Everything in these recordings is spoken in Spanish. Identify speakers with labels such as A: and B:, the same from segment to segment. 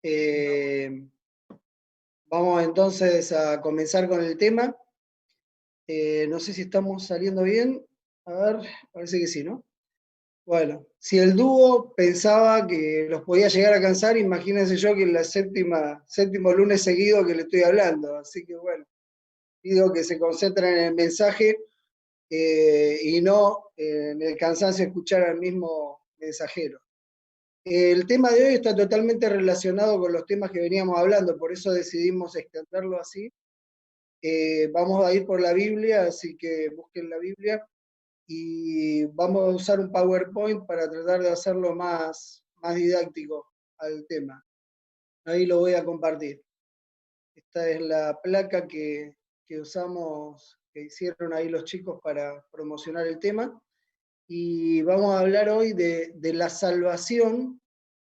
A: Eh, Vamos entonces a comenzar con el tema. No sé si estamos saliendo bien. A ver, parece que sí, ¿no? Bueno, si el dúo pensaba que los podía llegar a cansar, imagínense yo que es la séptimo lunes seguido que le estoy hablando. Así que bueno, pido que se concentren en el mensaje y no en el cansancio de escuchar al mismo mensajero. El tema de hoy está totalmente relacionado con los temas que veníamos hablando, por eso decidimos extenderlo así. Vamos a ir por la Biblia, así que busquen la Biblia y vamos a usar un PowerPoint para tratar de hacerlo más didáctico al tema. Ahí lo voy a compartir. Esta es la placa que usamos, que hicieron ahí los chicos para promocionar el tema. Y vamos a hablar hoy de la salvación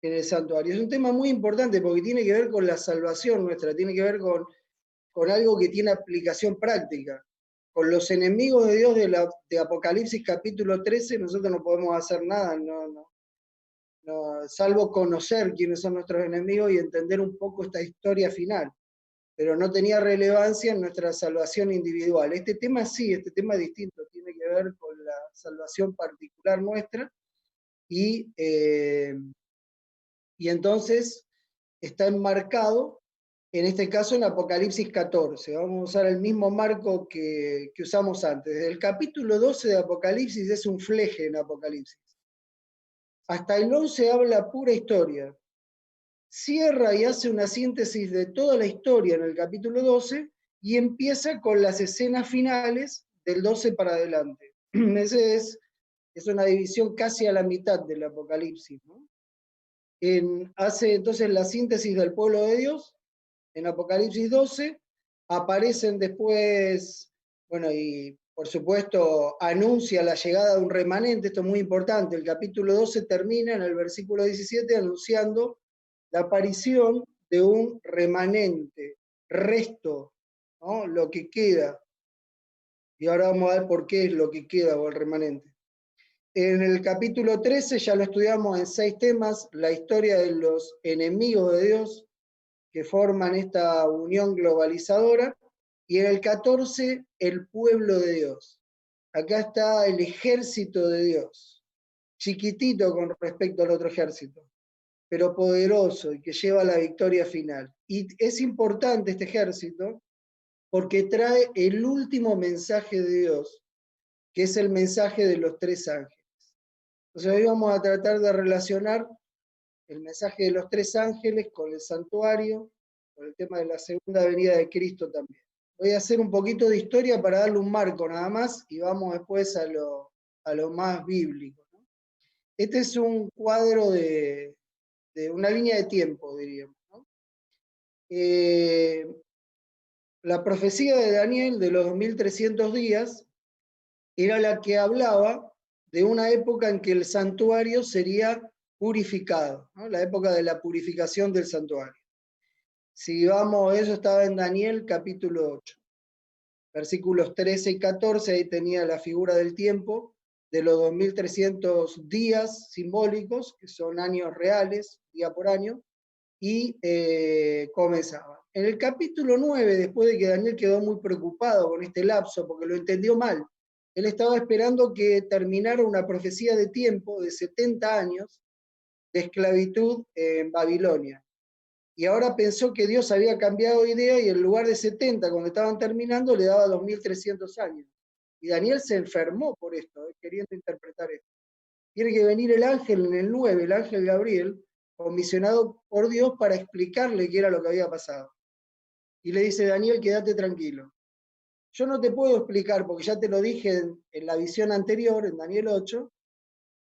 A: en el santuario. Es un tema muy importante porque tiene que ver con la salvación nuestra, tiene que ver con algo que tiene aplicación práctica. Con los enemigos de Dios de Apocalipsis capítulo 13 nosotros no podemos hacer nada, salvo conocer quiénes son nuestros enemigos y entender un poco esta historia final, pero no tenía relevancia en nuestra salvación individual. Este tema sí, este tema es distinto, tiene que ver con la salvación particular nuestra y, eh, y entonces está enmarcado, en este caso en Apocalipsis 14. Vamos a usar el mismo marco que usamos antes. Desde el capítulo 12 de Apocalipsis es un fleje en Apocalipsis. Hasta el 11 habla pura historia. Cierra y hace una síntesis de toda la historia en el capítulo 12 y empieza con las escenas finales del 12 para adelante. Ese es una división casi a la mitad del Apocalipsis, ¿no? Hace entonces la síntesis del pueblo de Dios en Apocalipsis 12, aparecen después, bueno, y por supuesto anuncia la llegada de un remanente, esto es muy importante, el capítulo 12 termina en el versículo 17 anunciando la aparición de un remanente, resto, ¿no? Lo que queda, y ahora vamos a ver por qué es lo que queda o el remanente. En el capítulo 13 ya lo estudiamos en 6 temas, la historia de los enemigos de Dios, que forman esta unión globalizadora, y en el 14, el pueblo de Dios. Acá está el ejército de Dios, chiquitito con respecto al otro ejército, pero poderoso y que lleva la victoria final. Y es importante este ejército porque trae el último mensaje de Dios, que es el mensaje de los 3 ángeles. Entonces hoy vamos a tratar de relacionar el mensaje de los 3 ángeles con el santuario, con el tema de la segunda venida de Cristo también. Voy a hacer un poquito de historia para darle un marco nada más y vamos después a lo más bíblico, ¿no? Este es un cuadro de una línea de tiempo, diríamos, ¿no? La profecía de Daniel de los 2300 días era la que hablaba de una época en que el santuario sería purificado, ¿no? La época de la purificación del santuario. Si vamos, eso estaba en Daniel capítulo 8, versículos 13 y 14, ahí tenía la figura del tiempo, de los 2300 días simbólicos, que son años reales, día por año, y comenzaba. En el capítulo 9, después de que Daniel quedó muy preocupado con este lapso, porque lo entendió mal, él estaba esperando que terminara una profecía de tiempo de 70 años de esclavitud en Babilonia. Y ahora pensó que Dios había cambiado de idea y en lugar de 70, cuando estaban terminando, le daba 2300 años. Y Daniel se enfermó por esto, queriendo interpretar esto. Tiene que venir el ángel en el 9, el ángel Gabriel, comisionado por Dios para explicarle qué era lo que había pasado. Y le dice, Daniel, quédate tranquilo. Yo no te puedo explicar, porque ya te lo dije en la visión anterior, en Daniel 8,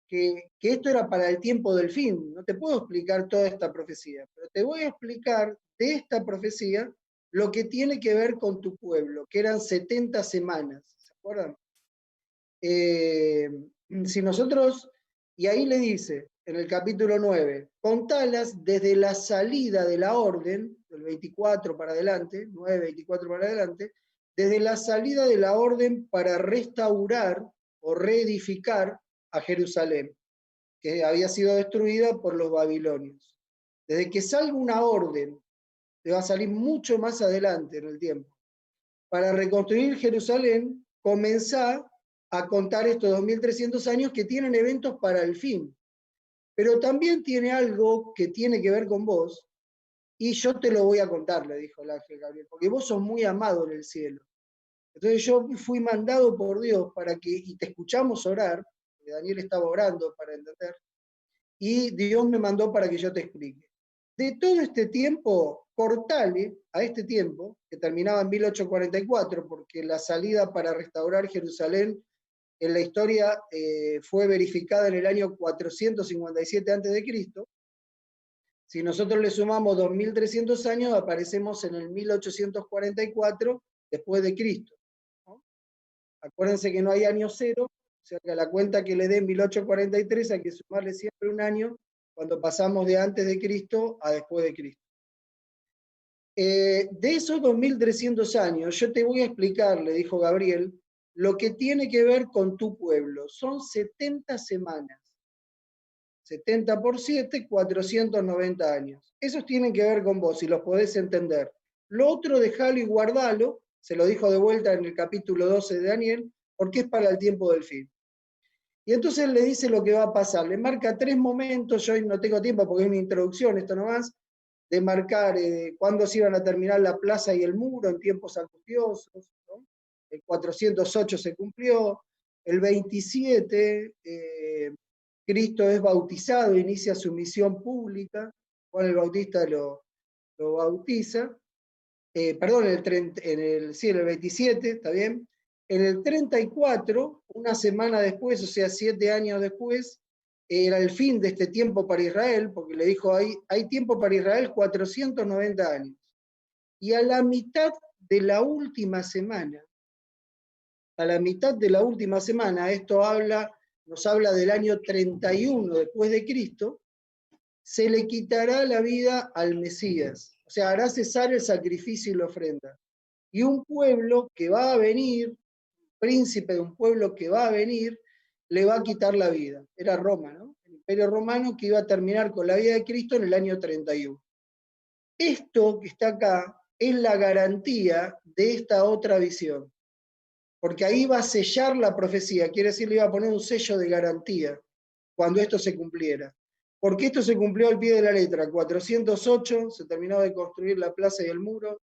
A: que esto era para el tiempo del fin. No te puedo explicar toda esta profecía, pero te voy a explicar de esta profecía lo que tiene que ver con tu pueblo, que eran 70 semanas. ¿Se acuerdan? Si nosotros, y ahí le dice en el capítulo 9, contalas desde la salida de la orden, del 24 para adelante, 9, 24 para adelante, desde la salida de la orden para restaurar o reedificar a Jerusalén, que había sido destruida por los babilonios. Desde que salga una orden, te va a salir mucho más adelante en el tiempo, para reconstruir Jerusalén, comenzá a contar estos 2300 años que tienen eventos para el fin. Pero también tiene algo que tiene que ver con vos, y yo te lo voy a contar, le dijo el ángel Gabriel, porque vos sos muy amado en el cielo. Entonces yo fui mandado por Dios para que, y te escuchamos orar, porque Daniel estaba orando para entender, y Dios me mandó para que yo te explique. De todo este tiempo, cortale a este tiempo, que terminaba en 1844, porque la salida para restaurar Jerusalén en la historia fue verificada en el año 457 a.C., si nosotros le sumamos 2300 años, aparecemos en el 1844 después de Cristo, ¿no? Acuérdense que no hay año cero, o sea que a la cuenta que le dé 1843 hay que sumarle siempre un año cuando pasamos de antes de Cristo a después de Cristo. De esos 2300 años, yo te voy a explicar, le dijo Gabriel, lo que tiene que ver con tu pueblo. Son 70 semanas. 70 por 7, 490 años. Esos tienen que ver con vos, si los podés entender. Lo otro, dejalo y guardalo, se lo dijo de vuelta en el capítulo 12 de Daniel, porque es para el tiempo del fin. Y entonces le dice lo que va a pasar. Le marca 3 momentos, yo hoy no tengo tiempo porque es una introducción, esto nomás, de marcar cuándo se iban a terminar la plaza y el muro en tiempos angustiosos, ¿no? El 408 se cumplió, el 27 Cristo es bautizado, inicia su misión pública, Juan el Bautista lo bautiza, perdón, en el 27, ¿está bien? En el 34, una semana después, o sea, 7 años después, era el fin de este tiempo para Israel, porque le dijo, hay tiempo para Israel 490 años. Y a la mitad de la última semana, esto nos habla del año 31 después de Cristo, se le quitará la vida al Mesías. O sea, hará cesar el sacrificio y la ofrenda. Y un pueblo que va a venir, príncipe de un pueblo que va a venir, le va a quitar la vida. Era Roma, ¿no? El Imperio Romano, que iba a terminar con la vida de Cristo en el año 31. Esto que está acá es la garantía de esta otra visión, porque ahí va a sellar la profecía, quiere decir, le iba a poner un sello de garantía cuando esto se cumpliera. Porque esto se cumplió al pie de la letra. 408 se terminó de construir la plaza y el muro.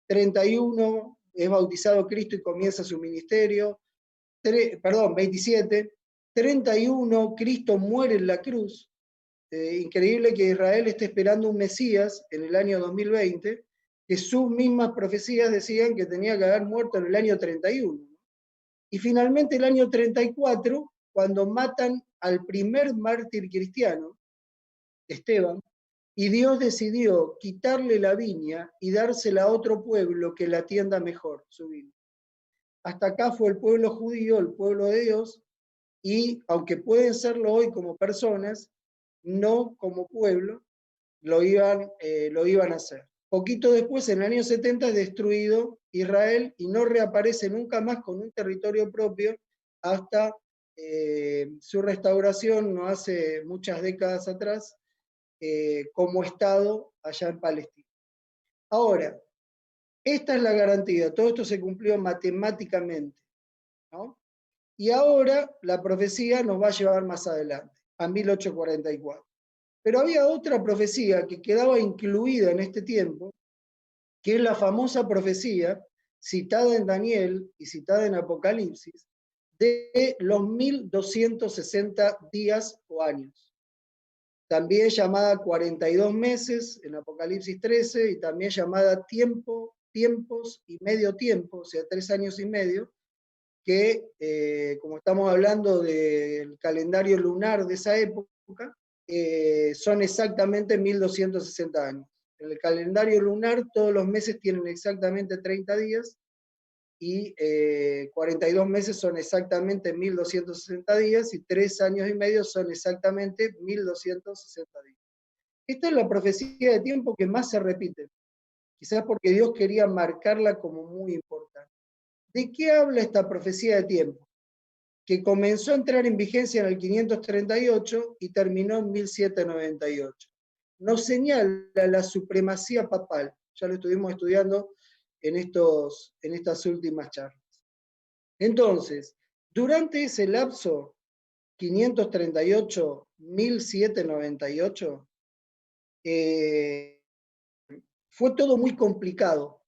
A: 31 es bautizado Cristo y comienza su ministerio. 27. 31 Cristo muere en la cruz. Increíble que Israel esté esperando un Mesías en el año 2020, que sus mismas profecías decían que tenía que haber muerto en el año 31. Y finalmente el año 34, cuando matan al primer mártir cristiano, Esteban, y Dios decidió quitarle la viña y dársela a otro pueblo que la atienda mejor, su viña. Hasta acá fue el pueblo judío, el pueblo de Dios, y aunque pueden serlo hoy como personas, no como pueblo, lo iban a hacer. Poquito después, en el año 70, es destruido Israel y no reaparece nunca más con un territorio propio hasta su restauración, no hace muchas décadas atrás, como Estado allá en Palestina. Ahora, esta es la garantía, todo esto se cumplió matemáticamente, ¿no? Y ahora la profecía nos va a llevar más adelante, a 1844. Pero había otra profecía que quedaba incluida en este tiempo, que es la famosa profecía citada en Daniel y citada en Apocalipsis, de los 1260 días o años. También llamada 42 meses en Apocalipsis 13, y también llamada tiempos y medio tiempo, o sea, 3 años y medio, que como estamos hablando del calendario lunar de esa época, son exactamente 1260 años. En el calendario lunar todos los meses tienen exactamente 30 días y 42 meses son exactamente 1260 días y 3 años y medio son exactamente 1260 días. Esta es la profecía de tiempo que más se repite, quizás porque Dios quería marcarla como muy importante. ¿De qué habla esta profecía de tiempo? Que comenzó a entrar en vigencia en el 538 y terminó en 1798. nos señala la supremacía papal. Ya lo estuvimos estudiando en estas últimas charlas. Entonces, durante ese lapso, 538-1798, fue todo muy complicado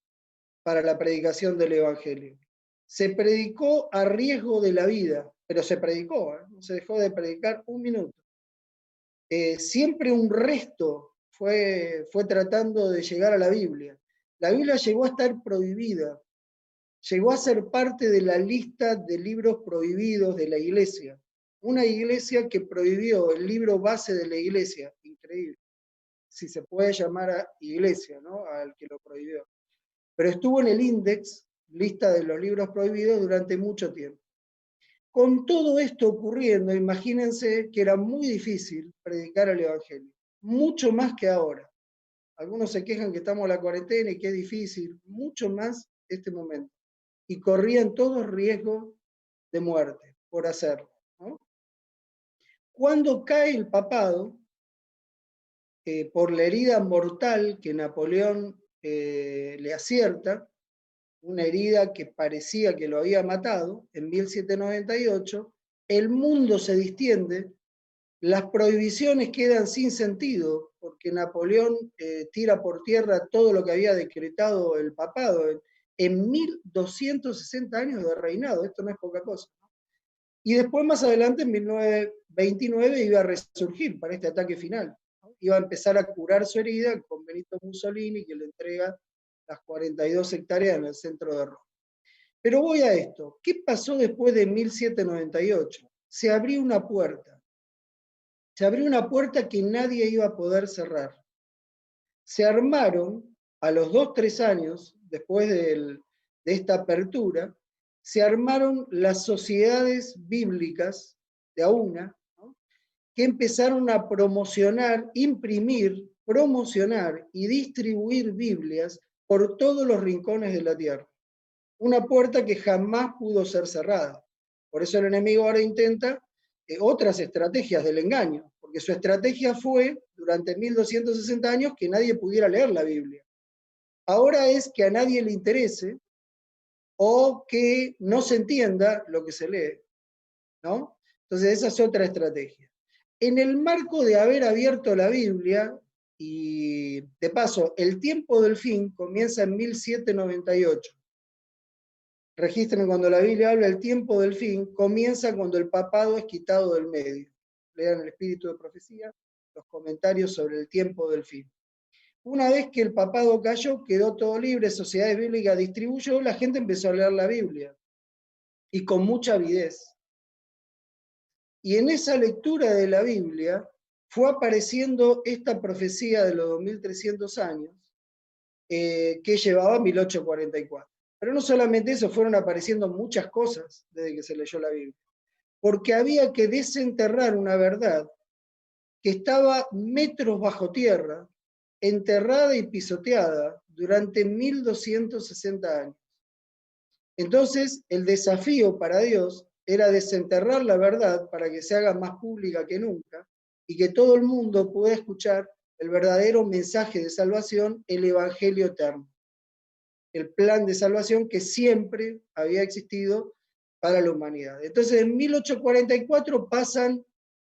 A: para la predicación del Evangelio. Se predicó a riesgo de la vida, pero se predicó, no se dejó de predicar un minuto. Siempre un resto fue tratando de llegar a la Biblia. La Biblia llegó a estar prohibida, llegó a ser parte de la lista de libros prohibidos de la iglesia. Una iglesia que prohibió el libro base de la iglesia, increíble, si se puede llamar a iglesia, ¿no? Al que lo prohibió. Pero estuvo en el índex, lista de los libros prohibidos, durante mucho tiempo. Con todo esto ocurriendo, imagínense que era muy difícil predicar el Evangelio, mucho más que ahora. Algunos se quejan que estamos en la cuarentena y que es difícil, mucho más este momento. Y corrían todos riesgo de muerte por hacerlo, ¿no? Cuando cae el papado, por la herida mortal que Napoleón le acierta, una herida que parecía que lo había matado, en 1798, el mundo se distiende, las prohibiciones quedan sin sentido, porque Napoleón tira por tierra todo lo que había decretado el papado en 1260 años de reinado, esto no es poca cosa. Y después, más adelante, en 1929, iba a resurgir para este ataque final, ¿no? Iba a empezar a curar su herida con Benito Mussolini, que le entrega las 42 hectáreas en el centro de Roma. Pero voy a esto. ¿Qué pasó después de 1798? Se abrió una puerta. Se abrió una puerta que nadie iba a poder cerrar. Se armaron, a los 2-3 años, después de esta apertura, se armaron las sociedades bíblicas, de a una, ¿no? Que empezaron a promocionar, imprimir, promocionar y distribuir Biblias por todos los rincones de la tierra. Una puerta que jamás pudo ser cerrada. Por eso el enemigo ahora intenta otras estrategias del engaño, porque su estrategia fue, durante 1260 años, que nadie pudiera leer la Biblia. Ahora es que a nadie le interese o que no se entienda lo que se lee, ¿no? Entonces esa es otra estrategia. En el marco de haber abierto la Biblia, y de paso, el tiempo del fin comienza en 1798. Registren cuando la Biblia habla del tiempo del fin, comienza cuando el papado es quitado del medio. Lean el Espíritu de Profecía, los comentarios sobre el tiempo del fin. Una vez que el papado cayó, quedó todo libre, sociedades bíblicas distribuyó, la gente empezó a leer la Biblia, y con mucha avidez. Y en esa lectura de la Biblia fue apareciendo esta profecía de los 2300 años, que llevaba 1844. Pero no solamente eso, fueron apareciendo muchas cosas desde que se leyó la Biblia. Porque había que desenterrar una verdad que estaba metros bajo tierra, enterrada y pisoteada durante 1260 años. Entonces, el desafío para Dios era desenterrar la verdad para que se haga más pública que nunca y que todo el mundo pueda escuchar el verdadero mensaje de salvación, el Evangelio eterno. El plan de salvación que siempre había existido para la humanidad. Entonces, en 1844 pasan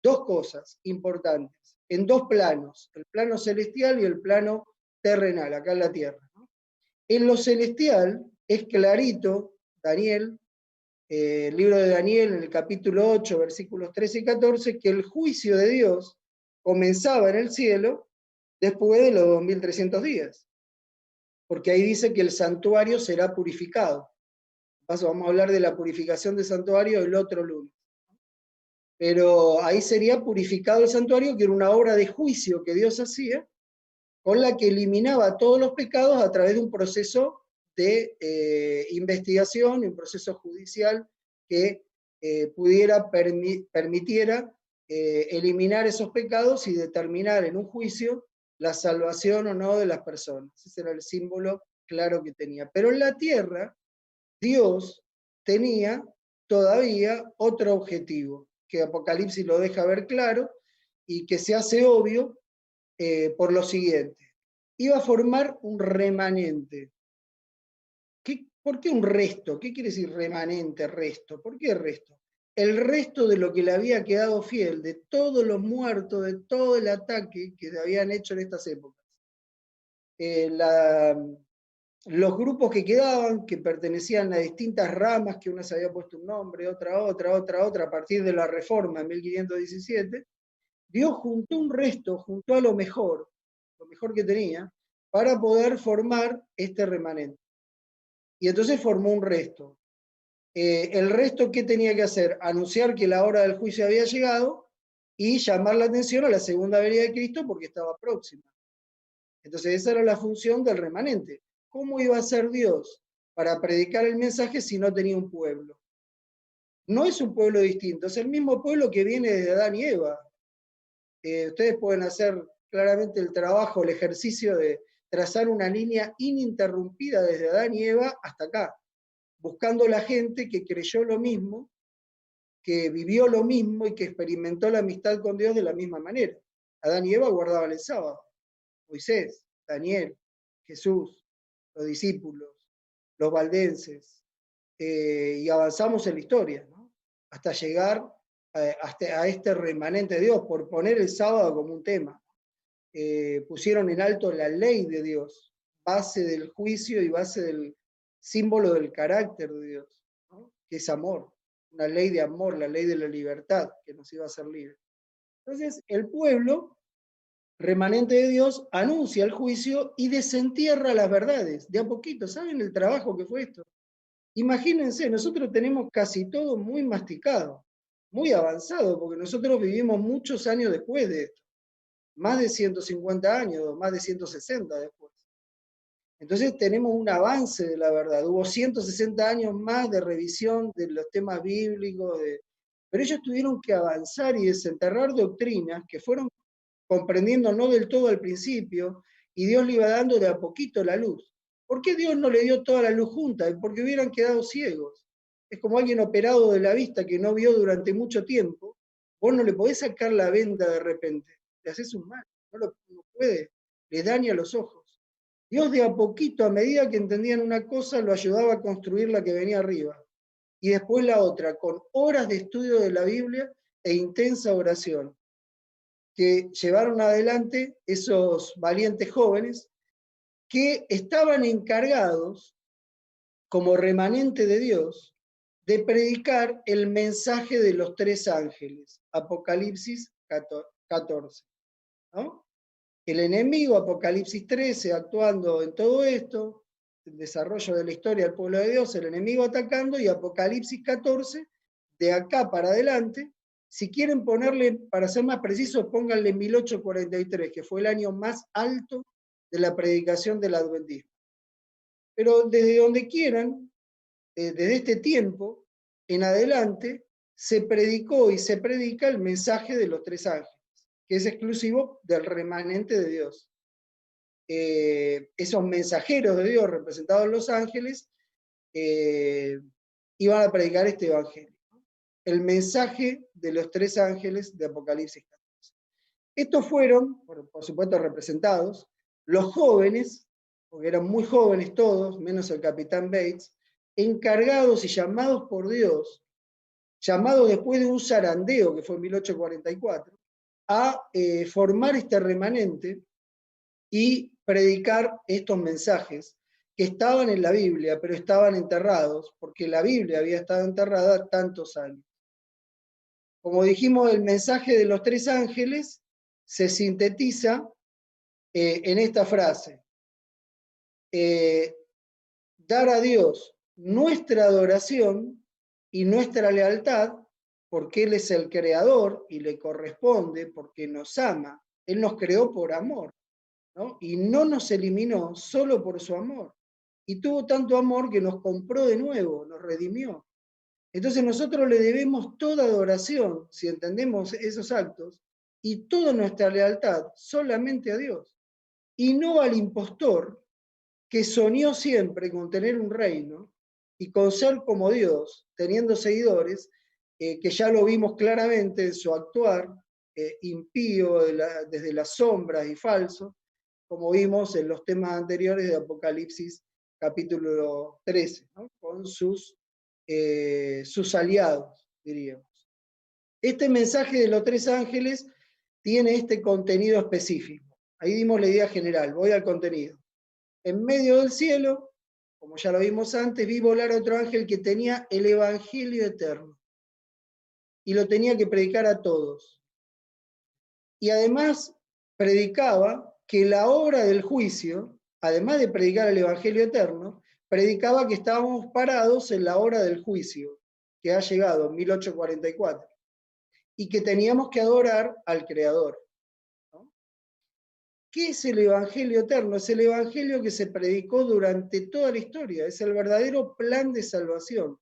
A: dos cosas importantes, en dos planos, el plano celestial y el plano terrenal, acá en la tierra, ¿no? En lo celestial es clarito, Daniel, el libro de Daniel, en el capítulo 8, versículos 13 y 14, que el juicio de Dios comenzaba en el cielo después de los 2300 días. Porque ahí dice que el santuario será purificado. Vamos a hablar de la purificación del santuario el otro lunes. Pero ahí sería purificado el santuario, que era una obra de juicio que Dios hacía, con la que eliminaba todos los pecados a través de un proceso de investigación y un proceso judicial que permitiera eliminar esos pecados y determinar en un juicio la salvación o no de las personas. Ese era el símbolo claro que tenía. Pero en la tierra, Dios tenía todavía otro objetivo, que Apocalipsis lo deja ver claro y que se hace obvio por lo siguiente. Iba a formar un remanente. ¿Por qué un resto? ¿Qué quiere decir remanente, resto? ¿Por qué resto? El resto de lo que le había quedado fiel, de todos los muertos, de todo el ataque que se habían hecho en estas épocas. Los grupos que quedaban, que pertenecían a distintas ramas, que una se había puesto un nombre, otra, a partir de la Reforma en 1517, Dios juntó un resto, juntó a lo mejor que tenía, para poder formar este remanente. Y entonces formó un resto. El resto, ¿qué tenía que hacer? Anunciar que la hora del juicio había llegado y llamar la atención a la segunda venida de Cristo porque estaba próxima. Entonces esa era la función del remanente. ¿Cómo iba a ser Dios para predicar el mensaje si no tenía un pueblo? No es un pueblo distinto, es el mismo pueblo que viene desde Adán y Eva. Ustedes pueden hacer claramente el trabajo, el ejercicio de trazar una línea ininterrumpida desde Adán y Eva hasta acá, buscando la gente que creyó lo mismo, que vivió lo mismo y que experimentó la amistad con Dios de la misma manera. Adán y Eva guardaban el sábado. Moisés, Daniel, Jesús, los discípulos, los valdenses, y avanzamos en la historia, ¿no? Hasta llegar a este remanente de Dios, por poner el sábado como un tema. Pusieron en alto la ley de Dios, base del juicio y base del símbolo del carácter de Dios, ¿no? Que es amor, una ley de amor, la ley de la libertad, que nos iba a hacer libres. Entonces, el pueblo remanente de Dios anuncia el juicio y desentierra las verdades, de a poquito. ¿Saben el trabajo que fue esto? Imagínense, nosotros tenemos casi todo muy masticado, muy avanzado, porque nosotros vivimos muchos años después de esto, más de 150 años, más de 160 después. Entonces tenemos un avance de la verdad. Hubo 160 años más de revisión de los temas bíblicos, pero ellos tuvieron que avanzar y desenterrar doctrinas que fueron comprendiendo no del todo al principio, y Dios le iba dando de a poquito la luz. ¿Por qué Dios no le dio toda la luz junta? Porque hubieran quedado ciegos. Es como alguien operado de la vista que no vio durante mucho tiempo. Vos no le podés sacar la venda de repente. Le haces un mal. No puede. Le daña los ojos. Dios de a poquito, a medida que entendían una cosa, lo ayudaba a construir la que venía arriba. Y después la otra, con horas de estudio de la Biblia e intensa oración, que llevaron adelante esos valientes jóvenes que estaban encargados, como remanente de Dios, de predicar el mensaje de los tres ángeles, Apocalipsis 14. ¿No? El enemigo, Apocalipsis 13, actuando en todo esto, el desarrollo de la historia del pueblo de Dios, el enemigo atacando, y Apocalipsis 14, de acá para adelante. Si quieren ponerle, para ser más precisos, pónganle 1843, que fue el año más alto de la predicación del adventismo. Pero desde donde quieran, desde este tiempo en adelante, se predicó y se predica el mensaje de los tres ángeles, que es exclusivo del remanente de Dios. Esos mensajeros de Dios representados en los ángeles iban a predicar este evangelio, ¿no? El mensaje de los tres ángeles de Apocalipsis 14. Estos fueron, por supuesto, representados los jóvenes, porque eran muy jóvenes todos, menos el capitán Bates, encargados y llamados por Dios, llamados después de un zarandeo que fue en 1844, a formar este remanente y predicar estos mensajes que estaban en la Biblia, pero estaban enterrados, porque la Biblia había estado enterrada tantos años. Como dijimos, el mensaje de los tres ángeles se sintetiza en esta frase: dar a Dios nuestra adoración y nuestra lealtad, porque Él es el creador y le corresponde, porque nos ama. Él nos creó por amor, ¿no? Y no nos eliminó solo por su amor. Y tuvo tanto amor que nos compró de nuevo, nos redimió. Entonces nosotros le debemos toda adoración, si entendemos esos actos, y toda nuestra lealtad solamente a Dios, y no al impostor que soñó siempre con tener un reino y con ser como Dios, teniendo seguidores, que ya lo vimos claramente en su actuar, impío desde las sombras y falso, como vimos en los temas anteriores de Apocalipsis capítulo 13, ¿no? Con sus aliados, diríamos. Este mensaje de los 3 ángeles tiene este contenido específico. Ahí dimos la idea general, voy al contenido. En medio del cielo, como ya lo vimos antes, vi volar a otro ángel que tenía el evangelio eterno y lo tenía que predicar a todos. Y además predicaba que la obra del juicio, además de predicar el evangelio eterno, predicaba que estábamos parados en la hora del juicio, que ha llegado en 1844, y que teníamos que adorar al Creador. ¿No? ¿Qué es el evangelio eterno? Es el evangelio que se predicó durante toda la historia, es el verdadero plan de salvación.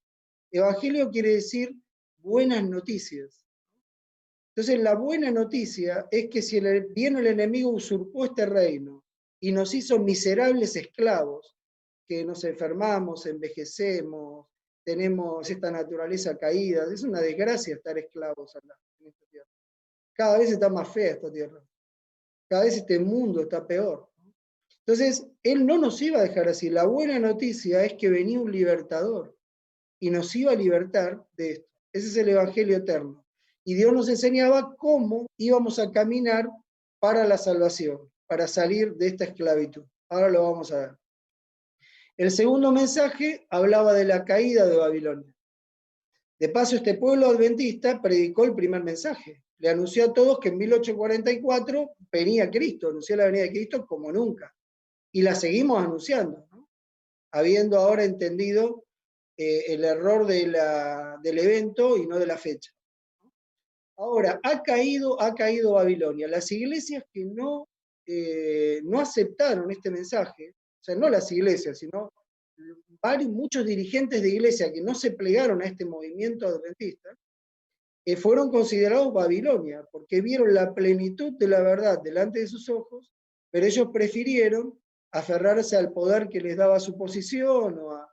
A: Evangelio quiere decir buenas noticias. Entonces, la buena noticia es que si bien el enemigo usurpó este reino y nos hizo miserables esclavos, que nos enfermamos, envejecemos, tenemos esta naturaleza caída, es una desgracia estar esclavos acá, en esta tierra. Cada vez está más fea esta tierra, cada vez este mundo está peor. Entonces, Él no nos iba a dejar así. La buena noticia es que venía un libertador y nos iba a libertar de esto. Ese es el Evangelio eterno. Y Dios nos enseñaba cómo íbamos a caminar para la salvación, para salir de esta esclavitud. Ahora lo vamos a ver. El segundo mensaje hablaba de la caída de Babilonia. De paso, este pueblo adventista predicó el primer mensaje. Le anunció a todos que en 1844 venía Cristo, anunció la venida de Cristo como nunca. Y la seguimos anunciando, ¿no? Habiendo ahora entendido el error del evento y no de la fecha. Ahora, ha caído Babilonia. Las iglesias que no aceptaron este mensaje, o sea, no las iglesias, sino muchos dirigentes de iglesia que no se plegaron a este movimiento adventista, fueron considerados Babilonia, porque vieron la plenitud de la verdad delante de sus ojos, pero ellos prefirieron aferrarse al poder que les daba su posición o a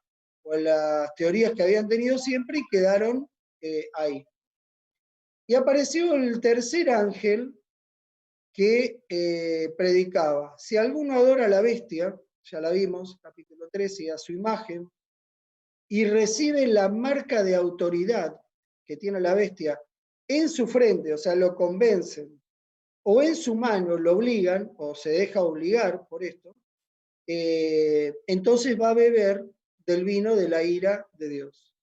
A: las teorías que habían tenido siempre y quedaron ahí. Y apareció el tercer ángel que predicaba, si alguno adora a la bestia, ya la vimos, capítulo 13, y a su imagen, y recibe la marca de autoridad que tiene la bestia en su frente, o sea, lo convencen, o en su mano lo obligan, o se deja obligar por esto, entonces va a beber del vino de la ira de Dios.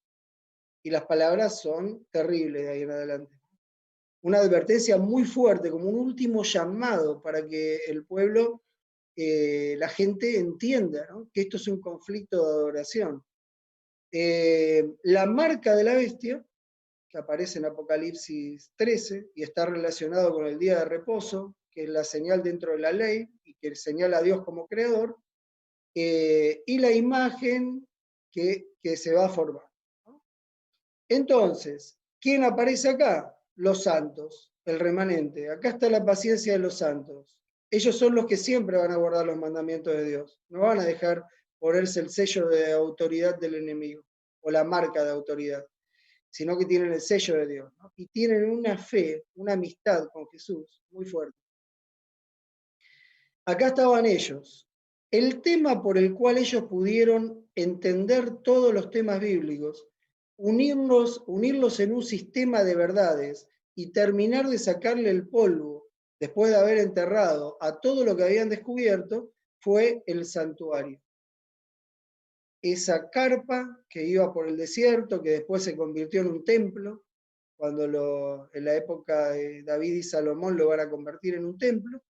A: Y las palabras son terribles de ahí en adelante. Una advertencia muy fuerte, como un último llamado para que el pueblo, la gente entienda, ¿no? Que esto es un conflicto de adoración. La marca de la bestia, que aparece en Apocalipsis 13 y está relacionado con el día de reposo, que es la señal dentro de la ley y que señala a Dios como creador, y la imagen que se va a formar. ¿No? Entonces, ¿quién aparece acá? Los santos, el remanente. Acá está la paciencia de los santos. Ellos son los que siempre van a guardar los mandamientos de Dios. No van a dejar ponerse el sello de autoridad del enemigo o la marca de autoridad, sino que tienen el sello de Dios, ¿no? Y tienen una fe, una amistad con Jesús muy fuerte. Acá estaban ellos. El tema por el cual ellos pudieron entender todos los temas bíblicos, unirlos en un sistema de verdades y terminar de sacarle el polvo después de haber enterrado a todo lo que habían descubierto, fue el santuario. Esa carpa que iba por el desierto, que después se convirtió en un templo, cuando en la época de David y Salomón lo van a convertir en un templo,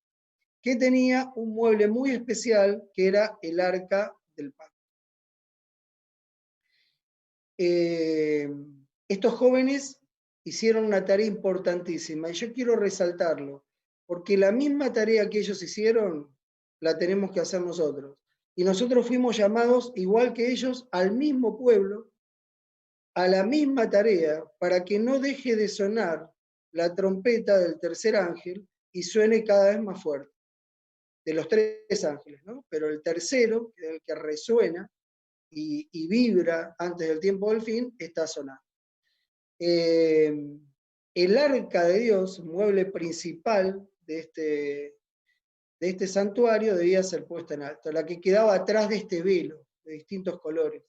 A: que tenía un mueble muy especial, que era el arca del pacto. Estos jóvenes hicieron una tarea importantísima, y yo quiero resaltarlo, porque la misma tarea que ellos hicieron, la tenemos que hacer nosotros. Y nosotros fuimos llamados, igual que ellos, al mismo pueblo, a la misma tarea, para que no deje de sonar la trompeta del tercer ángel y suene cada vez más fuerte. De los 3 ángeles, ¿no? Pero el tercero, el que resuena y vibra antes del tiempo del fin, está sonando. el arca de Dios, mueble principal de este santuario, debía ser puesta en alto, la que quedaba atrás de este velo, de distintos colores.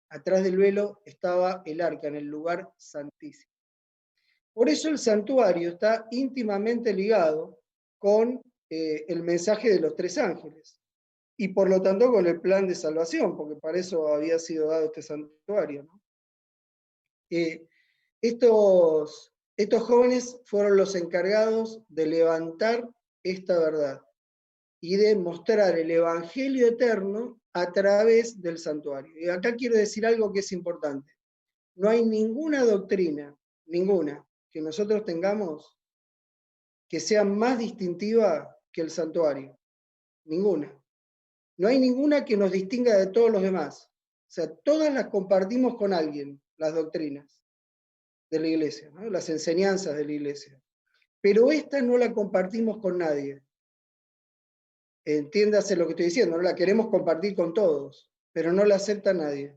A: Atrás del velo estaba el arca, en el lugar santísimo. Por eso el santuario está íntimamente ligado con el mensaje de los tres ángeles, y por lo tanto con el plan de salvación, porque para eso había sido dado este santuario, ¿no? Estos jóvenes fueron los encargados de levantar esta verdad y de mostrar el evangelio eterno a través del santuario. Y acá quiero decir algo que es importante. No hay ninguna doctrina, ninguna, que nosotros tengamos que sea más distintiva que el santuario. Ninguna. No hay ninguna que nos distinga de todos los demás. O sea, todas las compartimos con alguien, las doctrinas de la iglesia, ¿no? Las enseñanzas de la iglesia. Pero esta no la compartimos con nadie. Entiéndase lo que estoy diciendo, no la queremos compartir con todos, pero no la acepta nadie.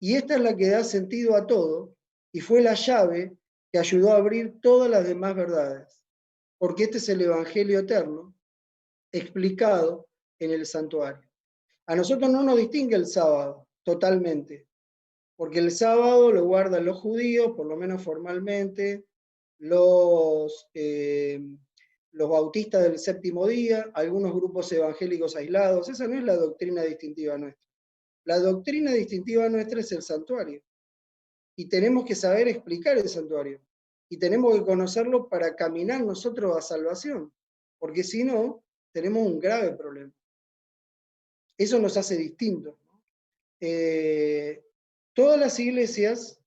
A: Y esta es la que da sentido a todo, y fue la llave que ayudó a abrir todas las demás verdades. Porque este es el Evangelio eterno, explicado en el santuario. A nosotros no nos distingue el sábado, totalmente, porque el sábado lo guardan los judíos, por lo menos formalmente, los bautistas del séptimo día, algunos grupos evangélicos aislados. Esa no es la doctrina distintiva nuestra. La doctrina distintiva nuestra es el santuario. Y tenemos que saber explicar el santuario. Y tenemos que conocerlo para caminar nosotros a salvación. Porque si no, tenemos un grave problema. Eso nos hace distintos. Todas las iglesias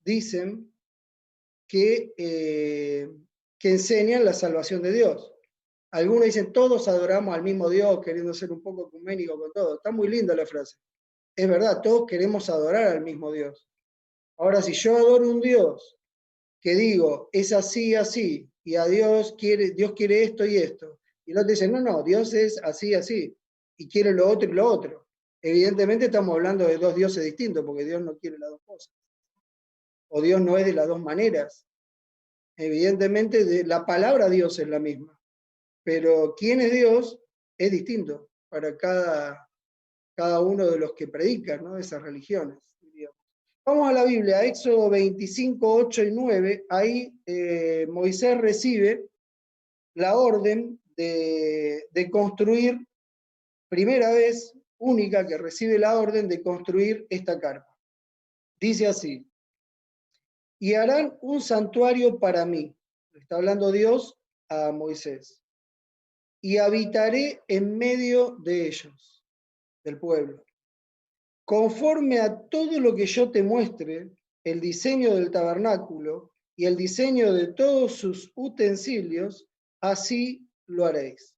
A: dicen que enseñan la salvación de Dios. Algunos dicen, todos adoramos al mismo Dios, queriendo ser un poco ecuménico con todo. Está muy linda la frase. Es verdad, todos queremos adorar al mismo Dios. Ahora, si yo adoro un Dios que digo, es así, así, y a Dios quiere esto y esto, y el otro dice, no, Dios es así, así, y quiere lo otro y lo otro. Evidentemente estamos hablando de dos dioses distintos, porque Dios no quiere las dos cosas. O Dios no es de las dos maneras. Evidentemente la palabra Dios es la misma, pero quién es Dios es distinto para cada uno de los que predican, ¿no? Esas religiones. Vamos a la Biblia, Éxodo 25, 8 y 9, ahí Moisés recibe la orden de construir, primera vez, única que recibe la orden de construir esta carpa. Dice así, y harán un santuario para mí, está hablando Dios a Moisés, y habitaré en medio de ellos, del pueblo. Conforme a todo lo que yo te muestre, el diseño del tabernáculo y el diseño de todos sus utensilios, así lo haréis.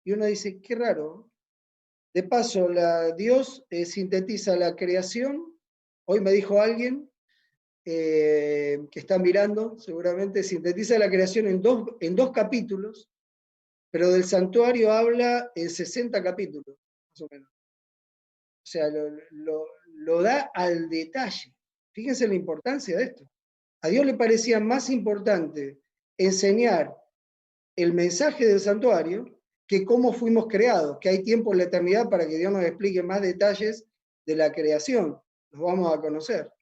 A: Y uno dice, qué raro. De paso, Dios sintetiza la creación. Hoy me dijo alguien que está mirando, seguramente, sintetiza la creación en dos capítulos, pero del santuario habla en 60 capítulos, más o menos. O sea, lo da al detalle. Fíjense la importancia de esto. A Dios le parecía más importante enseñar el mensaje del santuario que cómo fuimos creados, que hay tiempo en la eternidad para que Dios nos explique más detalles de la creación. Los vamos a conocer.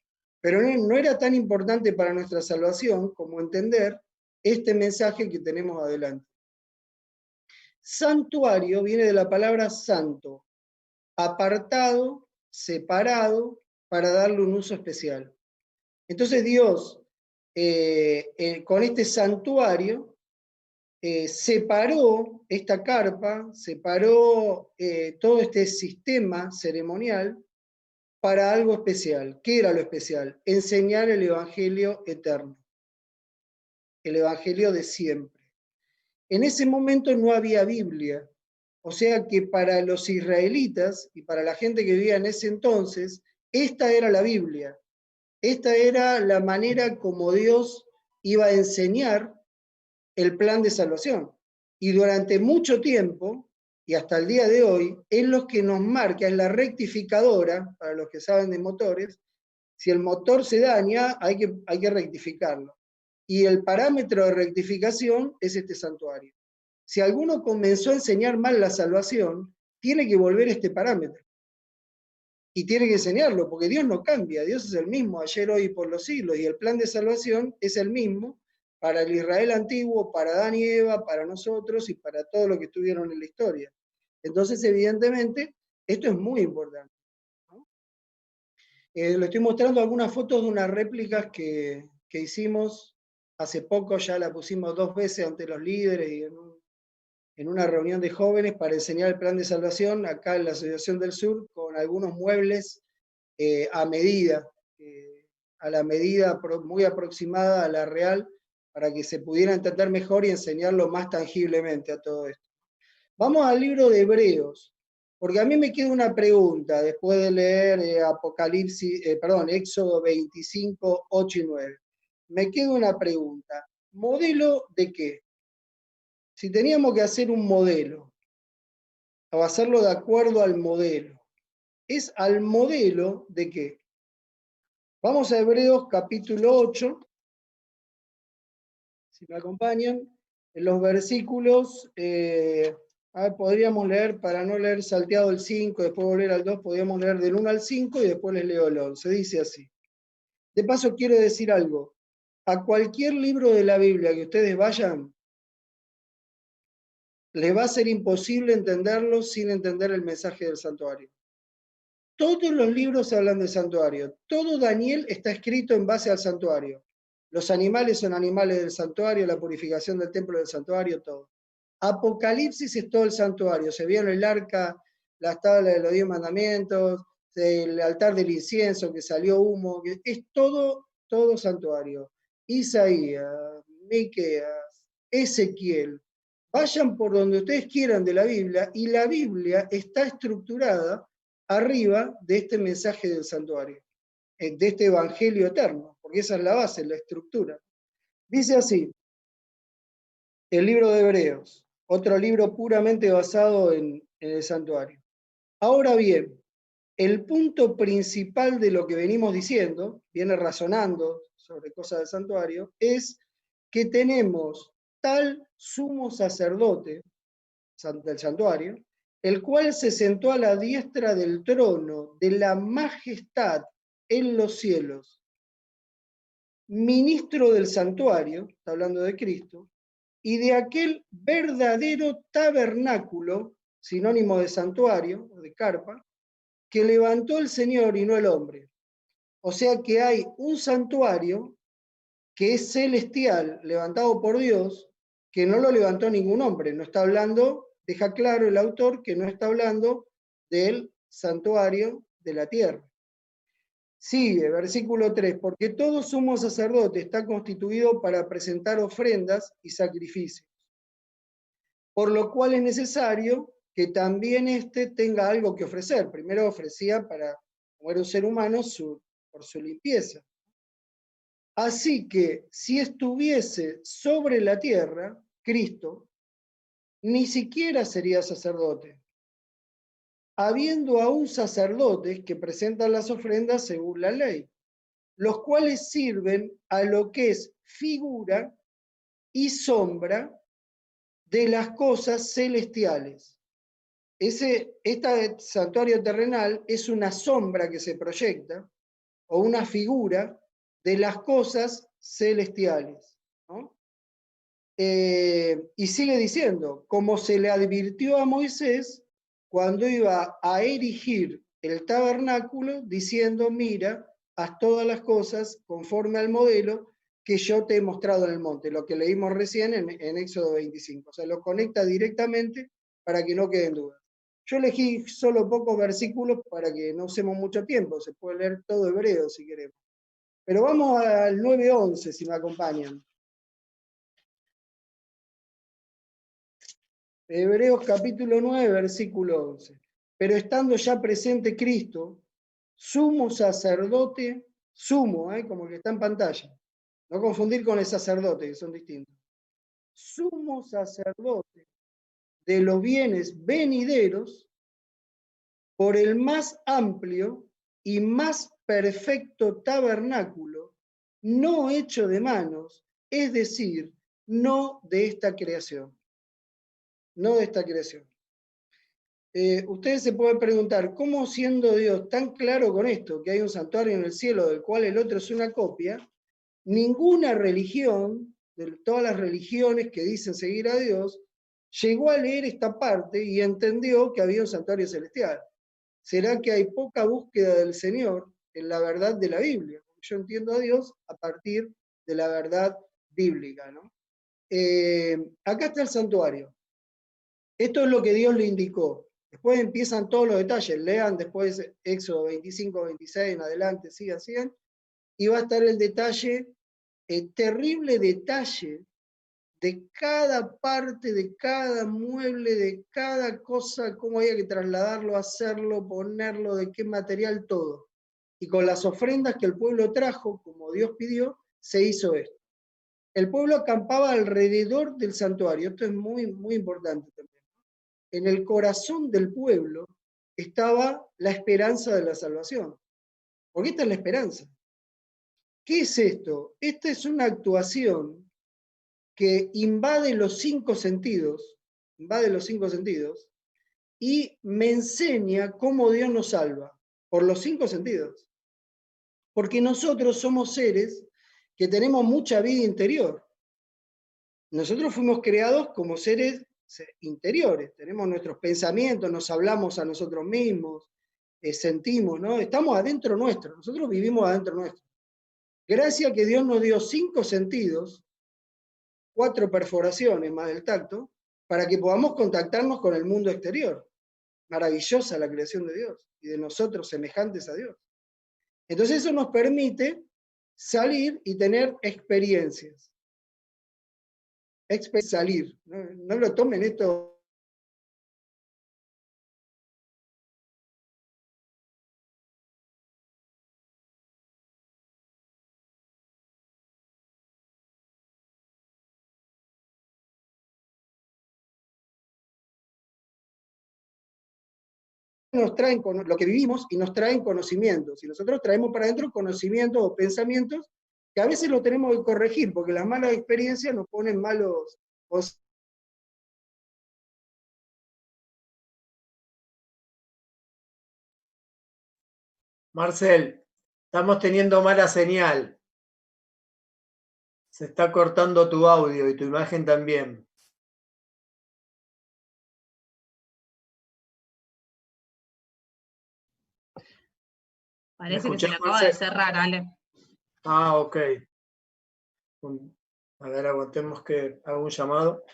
A: Pero no era tan importante para nuestra salvación como entender este mensaje que tenemos adelante. Santuario viene de la palabra santo, apartado, separado, para darle un uso especial. Entonces Dios, con este santuario, separó esta carpa, separó todo este sistema ceremonial para algo especial. ¿Qué era lo especial? Enseñar el evangelio eterno, el evangelio de siempre. En ese momento no había Biblia, o sea que para los israelitas y para la gente que vivía en ese entonces, esta era la Biblia. Esta era la manera como Dios iba a enseñar el plan de salvación. Y durante mucho tiempo, y hasta el día de hoy, es lo que nos marca, es la rectificadora, para los que saben de motores, Si el motor se daña, hay que rectificarlo. Y el parámetro de rectificación es este santuario. Si alguno comenzó a enseñar mal la salvación, tiene que volver este parámetro. Y tiene que enseñarlo, porque Dios no cambia, Dios es el mismo ayer, hoy y por los siglos, y el plan de salvación es el mismo para el Israel antiguo, para Adán y Eva, para nosotros y para todos los que estuvieron en la historia. Entonces, evidentemente, esto es muy importante, ¿no? Le estoy mostrando algunas fotos de unas réplicas que hicimos hace poco, ya la pusimos 2 veces ante los líderes y en una reunión de jóvenes para enseñar el plan de salvación acá en la Asociación del Sur, con algunos muebles a medida, a la medida muy aproximada a la real, para que se pudiera entender mejor y enseñarlo más tangiblemente a todo esto. Vamos al libro de Hebreos, porque a mí me queda una pregunta después de leer Éxodo 25, 8 y 9. Me queda una pregunta. ¿Modelo de qué? Si teníamos que hacer un modelo, o hacerlo de acuerdo al modelo, ¿es al modelo de qué? Vamos a Hebreos capítulo 8, si me acompañan, en los versículos, podríamos leer, para no leer salteado el 5, después volver al 2, podríamos leer del 1 al 5 y después les leo el 11. Dice así. De paso quiero decir algo. A cualquier libro de la Biblia que ustedes vayan, les va a ser imposible entenderlo sin entender el mensaje del santuario. Todos los libros hablan del santuario. Todo Daniel está escrito en base al santuario. Los animales son animales del santuario, la purificación del templo del santuario, todo. Apocalipsis es todo el santuario. Se vio en el arca, las tablas de los 10 mandamientos, el altar del incienso, que salió humo. Es todo santuario. Isaías, Miqueas, Ezequiel. Vayan por donde ustedes quieran de la Biblia, y la Biblia está estructurada arriba de este mensaje del santuario, de este evangelio eterno, porque esa es la base, la estructura. Dice así, el libro de Hebreos, otro libro puramente basado en el santuario. Ahora bien, el punto principal de lo que venimos diciendo, viene razonando sobre cosas del santuario, es que tenemos tal sumo sacerdote del santuario, el cual se sentó a la diestra del trono de la majestad en los cielos, ministro del santuario, está hablando de Cristo, y de aquel verdadero tabernáculo, sinónimo de santuario o de carpa, que levantó el Señor y no el hombre. O sea que hay un santuario que es celestial, levantado por Dios, que no lo levantó ningún hombre. No está hablando, deja claro el autor que no está hablando del santuario de la tierra. Sigue, versículo 3, porque todo sumo sacerdote está constituido para presentar ofrendas y sacrificios, por lo cual es necesario que también éste tenga algo que ofrecer. Primero ofrecía para, como era un ser humano, por su limpieza. Así que si estuviese sobre la tierra, Cristo, ni siquiera sería sacerdote, habiendo aún sacerdotes que presentan las ofrendas según la ley, los cuales sirven a lo que es figura y sombra de las cosas celestiales. Este santuario terrenal es una sombra que se proyecta, o una figura de las cosas celestiales, ¿no? Y sigue diciendo, como se le advirtió a Moisés cuando iba a erigir el tabernáculo, diciendo, mira, haz todas las cosas conforme al modelo que yo te he mostrado en el monte, lo que leímos recién en Éxodo 25. O sea, lo conecta directamente para que no queden dudas. Yo elegí solo pocos versículos para que no usemos mucho tiempo, se puede leer todo hebreo si queremos. Pero vamos al 9:11, si me acompañan. Hebreos capítulo 9, versículo 11. Pero estando ya presente Cristo, sumo sacerdote, sumo, como que está en pantalla. No confundir con el sacerdote, que son distintos. Sumo sacerdote de los bienes venideros por el más amplio y más perfecto tabernáculo, no hecho de manos, es decir, no de esta creación. No de esta creación. Ustedes se pueden preguntar, ¿cómo siendo Dios tan claro con esto, que hay un santuario en el cielo del cual el otro es una copia, ninguna religión, de todas las religiones que dicen seguir a Dios, llegó a leer esta parte y entendió que había un santuario celestial? ¿Será que hay poca búsqueda del Señor en la verdad de la Biblia? Yo entiendo a Dios a partir de la verdad bíblica, ¿no? Acá está el santuario. Esto es lo que Dios le indicó. Después empiezan todos los detalles. Lean después Éxodo 25, 26 en adelante, sigan. Y va a estar el detalle, el terrible detalle de cada parte, de cada mueble, de cada cosa, cómo había que trasladarlo, hacerlo, ponerlo, de qué material, todo. Y con las ofrendas que el pueblo trajo, como Dios pidió, se hizo esto. El pueblo acampaba alrededor del santuario. Esto es muy, muy importante también. En el corazón del pueblo estaba la esperanza de la salvación. Porque esta es la esperanza. ¿Qué es esto? Esta es una actuación que invade los 5 sentidos, y me enseña cómo Dios nos salva, por los 5 sentidos. Porque nosotros somos seres que tenemos mucha vida interior. Nosotros fuimos creados como seres interiores, tenemos nuestros pensamientos, nos hablamos a nosotros mismos, sentimos, ¿no? Estamos adentro nuestro, nosotros vivimos adentro nuestro. Gracias a que Dios nos dio 5 sentidos, 4 perforaciones más del tacto, para que podamos contactarnos con el mundo exterior. Maravillosa la creación de Dios y de nosotros semejantes a Dios. Entonces eso nos permite salir y tener experiencias. Salir, no lo tomen esto. Nos traen lo que vivimos y nos traen conocimientos. Y nosotros traemos para adentro conocimientos o pensamientos que a veces lo tenemos que corregir, porque las malas experiencias nos ponen malos.
B: Marcel, estamos teniendo mala señal. Se está cortando tu audio y tu imagen también.
C: Parece que se le acaba de cerrar, Ale.
B: Ah, ok. A ver, aguantemos que haga un llamado.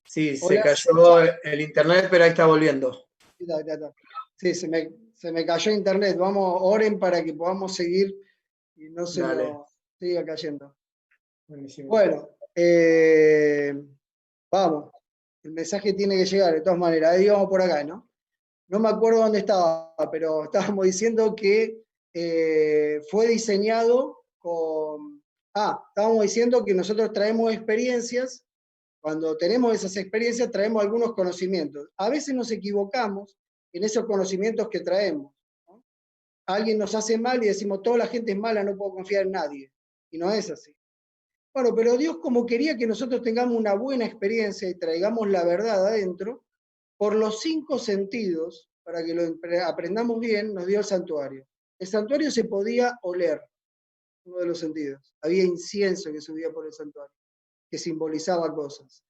B: Sí, se cayó el internet, pero ahí está volviendo.
A: Sí, se me cayó internet. Vamos, oren para que podamos seguir y no se nos siga cayendo. Buenísimo. Bueno, vamos. El mensaje tiene que llegar de todas maneras. Ahí vamos por acá, ¿no? No me acuerdo dónde estaba, pero estábamos diciendo que fue diseñado con... estábamos diciendo que nosotros traemos experiencias. Cuando tenemos esas experiencias traemos algunos conocimientos. A veces nos equivocamos en esos conocimientos que traemos, ¿no? Alguien nos hace mal y decimos, toda la gente es mala, no puedo confiar en nadie. Y no es así. Bueno, pero Dios, como quería que nosotros tengamos una buena experiencia y traigamos la verdad adentro, por los 5 sentidos, para que lo aprendamos bien, nos dio el santuario. El santuario se podía oler, uno de los sentidos. Había incienso que subía por el santuario, que simbolizaba cosas.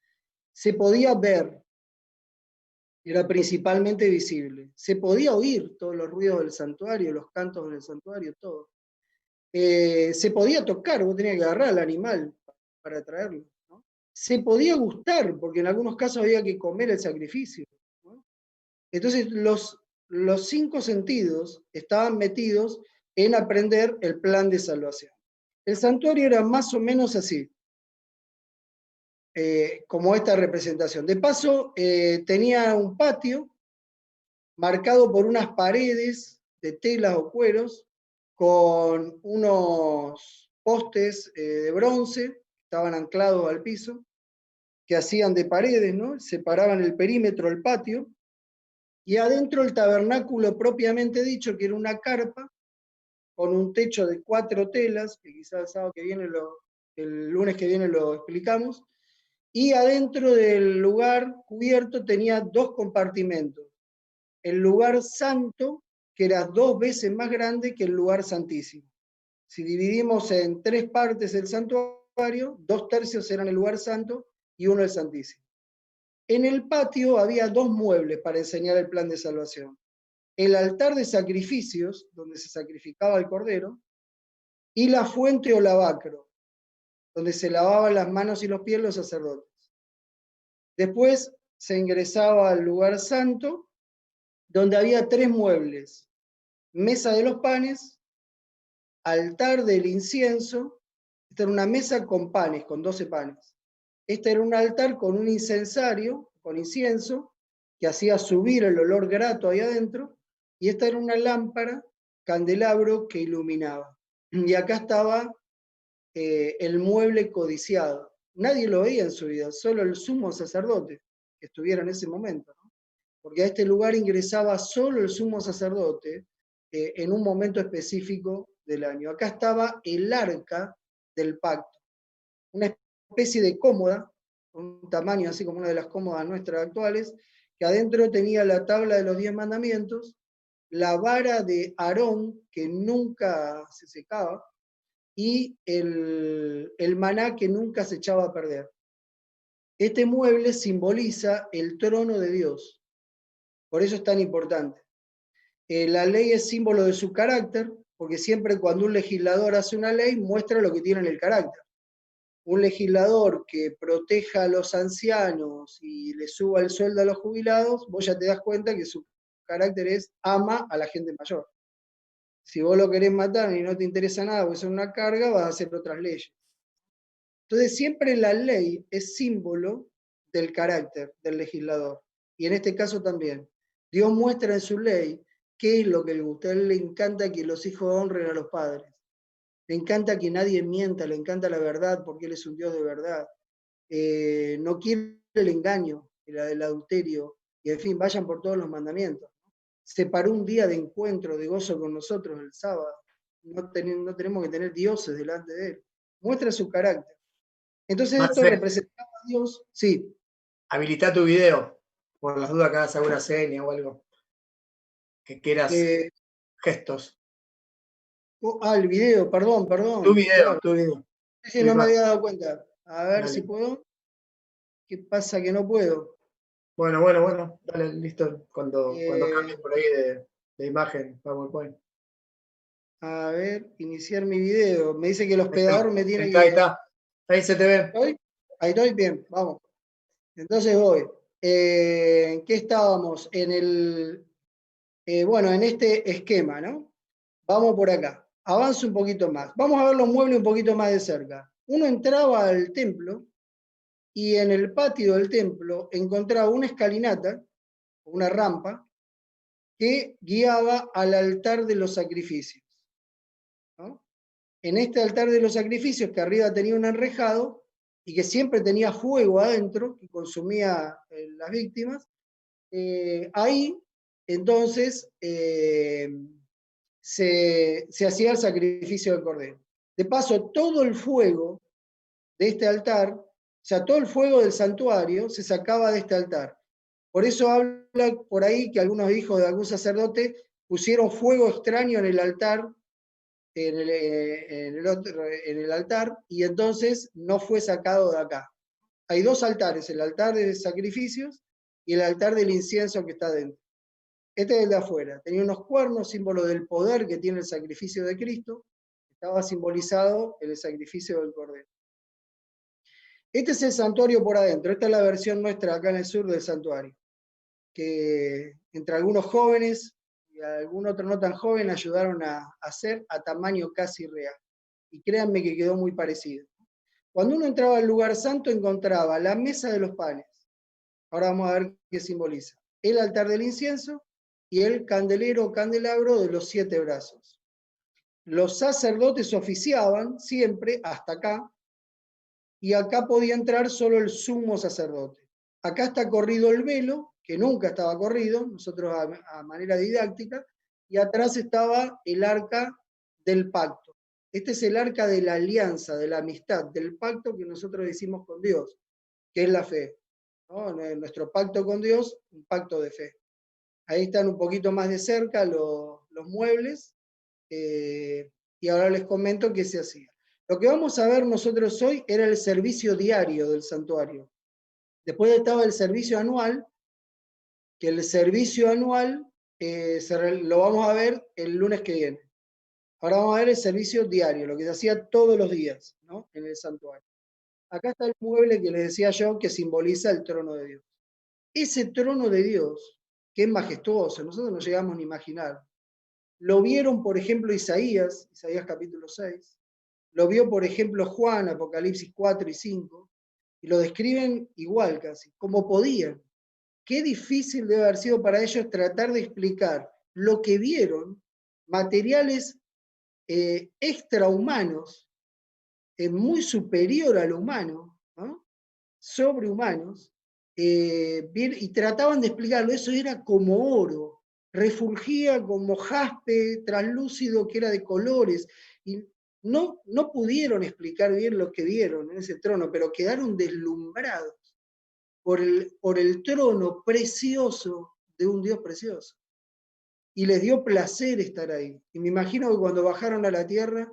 A: Se podía ver, era principalmente visible. Se podía oír todos los ruidos del santuario, los cantos del santuario, todo. se podía tocar, vos tenías que agarrar al animal para traerlo, ¿no? Se podía gustar, porque en algunos casos había que comer el sacrificio, ¿no? Entonces los 5 sentidos estaban metidos en aprender el plan de salvación. El santuario era más o menos así, como esta representación. De paso, tenía un patio marcado por unas paredes de telas o cueros, con unos postes de bronce que estaban anclados al piso, que hacían de paredes, ¿no? Separaban el perímetro del patio, y adentro el tabernáculo propiamente dicho, que era una carpa, con un techo de 4 telas, que quizás el sábado que viene, el lunes que viene lo explicamos, y adentro del lugar cubierto tenía 2 compartimentos. El lugar santo, que era 2 veces más grande que el lugar santísimo. Si dividimos en 3 partes el santuario, 2/3 eran el lugar santo y 1 el santísimo. En el patio había 2 muebles para enseñar el plan de salvación. El altar de sacrificios, donde se sacrificaba el cordero, y la fuente o lavacro, donde se lavaban las manos y los pies los sacerdotes. Después se ingresaba al lugar santo, donde había 3 muebles: mesa de los panes, altar del incienso. Esta era una mesa con panes, con 12 panes. Este era un altar con un incensario, con incienso, que hacía subir el olor grato ahí adentro, y esta era una lámpara, candelabro, que iluminaba. Y acá estaba el mueble codiciado. Nadie lo veía en su vida, solo el sumo sacerdote que estuviera en ese momento, ¿no? Porque a este lugar ingresaba solo el sumo sacerdote en un momento específico del año. Acá estaba el arca del pacto, una especie de cómoda, con un tamaño así como una de las cómodas nuestras actuales, que adentro tenía la tabla de los 10 mandamientos, la vara de Aarón, que nunca se secaba, y el maná, que nunca se echaba a perder. Este mueble simboliza el trono de Dios, por eso es tan importante. La ley es símbolo de su carácter, porque siempre cuando un legislador hace una ley, muestra lo que tiene en el carácter. Un legislador que proteja a los ancianos y le suba el sueldo a los jubilados, vos ya te das cuenta que su carácter es ama a la gente mayor. Si vos lo querés matar y no te interesa nada, porque es una carga, vas a hacer otras leyes. Entonces siempre la ley es símbolo del carácter del legislador. Y en este caso también. Dios muestra en su ley qué es lo que le gusta. A él le encanta que los hijos honren a los padres. Le encanta que nadie mienta, le encanta la verdad, porque Él es un Dios de verdad. No quiere el engaño, el adulterio, y en fin, vayan por todos los mandamientos. Separó un día de encuentro, de gozo con nosotros el sábado. No tenemos que tener dioses delante de Él. Muestra su carácter. Entonces esto
B: Marcel,
A: representaba a Dios, sí.
B: habilita tu video, por las dudas que hagas alguna seña o algo, que quieras gestos.
A: El video, perdón.
B: Tu video,
A: Claro.
B: tu video.
A: Sí, no me había dado cuenta. A ver
B: Dale.
A: si puedo. ¿Qué pasa que no puedo?
B: Bueno, dale, listo. Cuando cambies
A: Eh,
B: por ahí de imagen, PowerPoint.
A: a ver, iniciar mi video. Me dice que el
B: Ahí está,
A: hospedador me
B: ahí
A: tiene
B: está, ahí
A: que...
B: está. Ahí se te ve.
A: ¿Estoy? Ahí estoy, bien, vamos. Entonces voy. ¿En qué estábamos? Bueno, en este esquema, ¿no? Vamos por acá. Avanzo un poquito más. Vamos a ver los muebles un poquito más de cerca. Uno entraba al templo y en el patio del templo encontraba una escalinata, una rampa, que guiaba al altar de los sacrificios, ¿no? En este altar de los sacrificios, que arriba tenía un enrejado y que siempre tenía fuego adentro, que consumía las víctimas, ahí entonces se hacía el sacrificio del cordero. De paso, todo el fuego de este altar, o sea, todo el fuego del santuario se sacaba de este altar. Por eso habla por ahí que algunos hijos de algún sacerdote pusieron fuego extraño en el altar, en el altar, y entonces no fue sacado de acá. Hay 2 altares, el altar de sacrificios y el altar del incienso que está dentro. Este es el de afuera. Tenía unos cuernos, símbolo del poder que tiene el sacrificio de Cristo, Estaba simbolizado en el sacrificio del cordero. Este es el santuario por adentro. Esta es la versión nuestra acá en el sur del santuario, que entre algunos jóvenes y algún otro no tan joven ayudaron a hacer a tamaño casi real. Y créanme que quedó muy parecido. Cuando uno entraba al lugar santo encontraba la mesa de los panes. Ahora vamos a ver qué simboliza. El altar del incienso y el candelero o candelabro de los 7 brazos. Los sacerdotes oficiaban siempre hasta acá, y acá podía entrar solo el sumo sacerdote. Acá está corrido el velo, que nunca estaba corrido, nosotros a manera didáctica, y atrás estaba el arca del pacto. Este es el arca de la alianza, de la amistad, del pacto que nosotros hicimos con Dios, que es la fe, ¿no? Nuestro pacto con Dios, un pacto de fe. Ahí están un poquito más de cerca los muebles, y ahora les comento qué se hacía. Lo que vamos a ver nosotros hoy era el servicio diario del santuario. Después estaba el servicio anual, que el servicio anual lo vamos a ver el lunes que viene. Ahora vamos a ver el servicio diario, lo que se hacía todos los días, ¿no? En el santuario. Acá está el mueble que les decía yo, que simboliza el trono de Dios. Ese trono de Dios, que es majestuoso, nosotros no llegamos ni a imaginar. Lo vieron, por ejemplo, Isaías capítulo 6, lo vio, por ejemplo, Juan, Apocalipsis 4 y 5, y lo describen igual casi, como podían. Qué difícil debe haber sido para ellos tratar de explicar lo que vieron, materiales extrahumanos, muy superior a lo humano, ¿no? Sobrehumanos, y trataban de explicarlo. Eso era como oro, refulgía como jaspe translúcido que era de colores, y no pudieron explicar bien lo que vieron en ese trono, pero quedaron deslumbrados por el trono precioso de un Dios precioso. Y les dio placer estar ahí. Y me imagino que cuando bajaron a la tierra,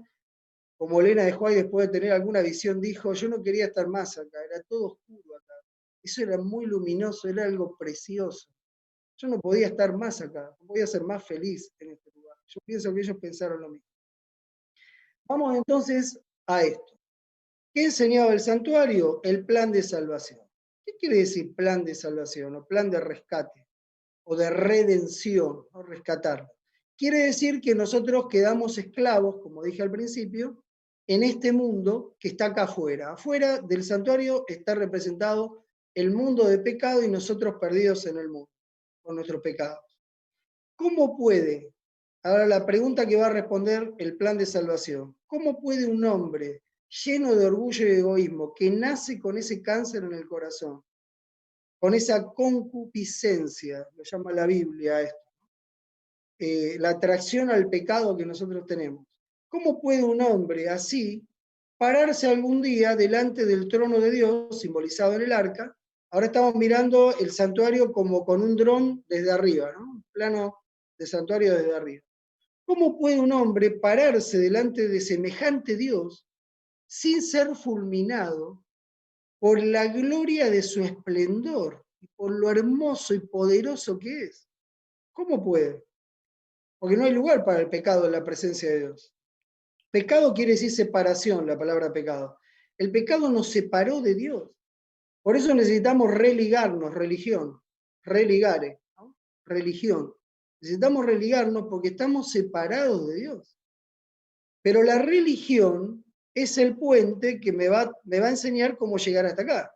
A: como Elena de White, después de tener alguna visión, dijo: yo no quería estar más acá, era todo oscuro acá. Eso era muy luminoso, era algo precioso. Yo no podía estar más acá, no podía ser más feliz en este lugar. Yo pienso que ellos pensaron lo mismo. Vamos entonces a esto. ¿Qué enseñaba el santuario? El plan de salvación. ¿Qué quiere decir plan de salvación o plan de rescate o de redención o rescatar? Quiere decir que nosotros quedamos esclavos, como dije al principio, en este mundo que está acá afuera. Afuera del santuario está representado el mundo de pecado y nosotros perdidos en el mundo con nuestros pecados. ¿Cómo puede? Ahora la pregunta que va a responder el plan de salvación. ¿Cómo puede un hombre lleno de orgullo y egoísmo, que nace con ese cáncer en el corazón, con esa concupiscencia, lo llama la Biblia esto, la atracción al pecado que nosotros tenemos? ¿Cómo puede un hombre así pararse algún día delante del trono de Dios, simbolizado en el arca? Ahora estamos mirando el santuario como con un dron desde arriba, ¿no? Un plano de santuario desde arriba. ¿Cómo puede un hombre pararse delante de semejante Dios sin ser fulminado por la gloria de su esplendor y por lo hermoso y poderoso que es? ¿Cómo puede? Porque no hay lugar para el pecado en la presencia de Dios. Pecado quiere decir separación, la palabra pecado. El pecado nos separó de Dios. Por eso necesitamos religarnos, religión, religare, ¿no? Religión. Necesitamos religarnos porque estamos separados de Dios. Pero la religión es el puente que me va a enseñar cómo llegar hasta acá.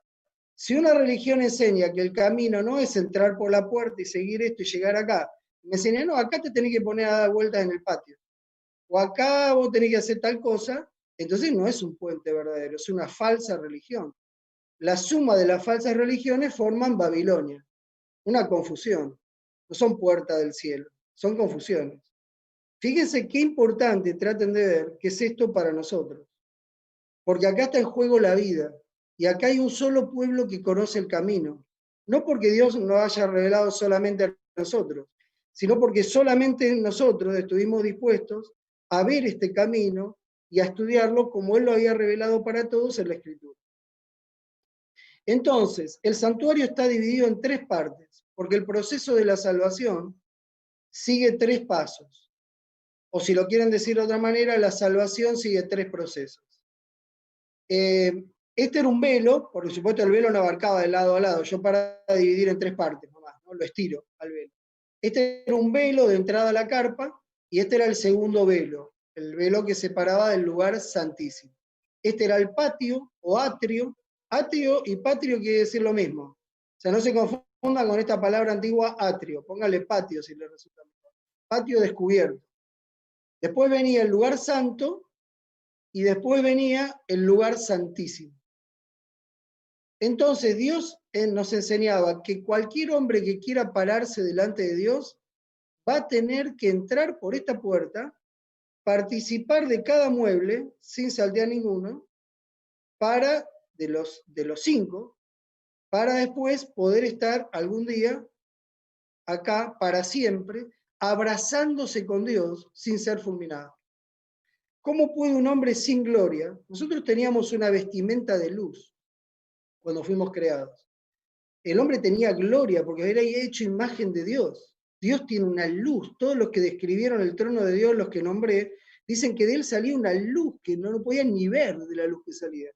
A: Si una religión enseña que el camino no es entrar por la puerta y seguir esto y llegar acá, me enseña: no, acá te tenés que poner a dar vueltas en el patio, o acá vos tenés que hacer tal cosa, entonces no es un puente verdadero, es una falsa religión. La suma de las falsas religiones forman Babilonia, una confusión. No son puertas del cielo, son confusiones. Fíjense qué importante, traten de ver, qué es esto para nosotros. Porque acá está en juego la vida, y acá hay un solo pueblo que conoce el camino. No porque Dios nos haya revelado solamente a nosotros, sino porque solamente nosotros estuvimos dispuestos a ver este camino y a estudiarlo como Él lo había revelado para todos en la Escritura. Entonces, el santuario está dividido en 3 partes, porque el proceso de la salvación sigue 3 pasos. O si lo quieren decir de otra manera, la salvación sigue 3 procesos. Este era un velo, por supuesto el velo no abarcaba de lado a lado, yo para dividir en 3 partes nomás, ¿no? Lo estiro al velo. Este era un velo de entrada a la carpa, y este era el segundo velo, el velo que separaba del lugar santísimo. Este era el patio o atrio. Atrio y patrio quiere decir lo mismo. O sea, no se confunda con esta palabra antigua atrio, póngale patio si le resulta mejor. Patio descubierto. Después venía el lugar santo y después venía el lugar santísimo. Entonces Dios nos enseñaba que cualquier hombre que quiera pararse delante de Dios va a tener que entrar por esta puerta, participar de cada mueble sin saltear ninguno, de los 5, para después poder estar algún día acá para siempre, abrazándose con Dios sin ser fulminado. ¿Cómo puede un hombre sin gloria? Nosotros teníamos una vestimenta de luz cuando fuimos creados. El hombre tenía gloria porque era hecho imagen de Dios. Dios tiene una luz. Todos los que describieron el trono de Dios, los que nombré, dicen que de él salía una luz que no lo podían ni ver de la luz que salía.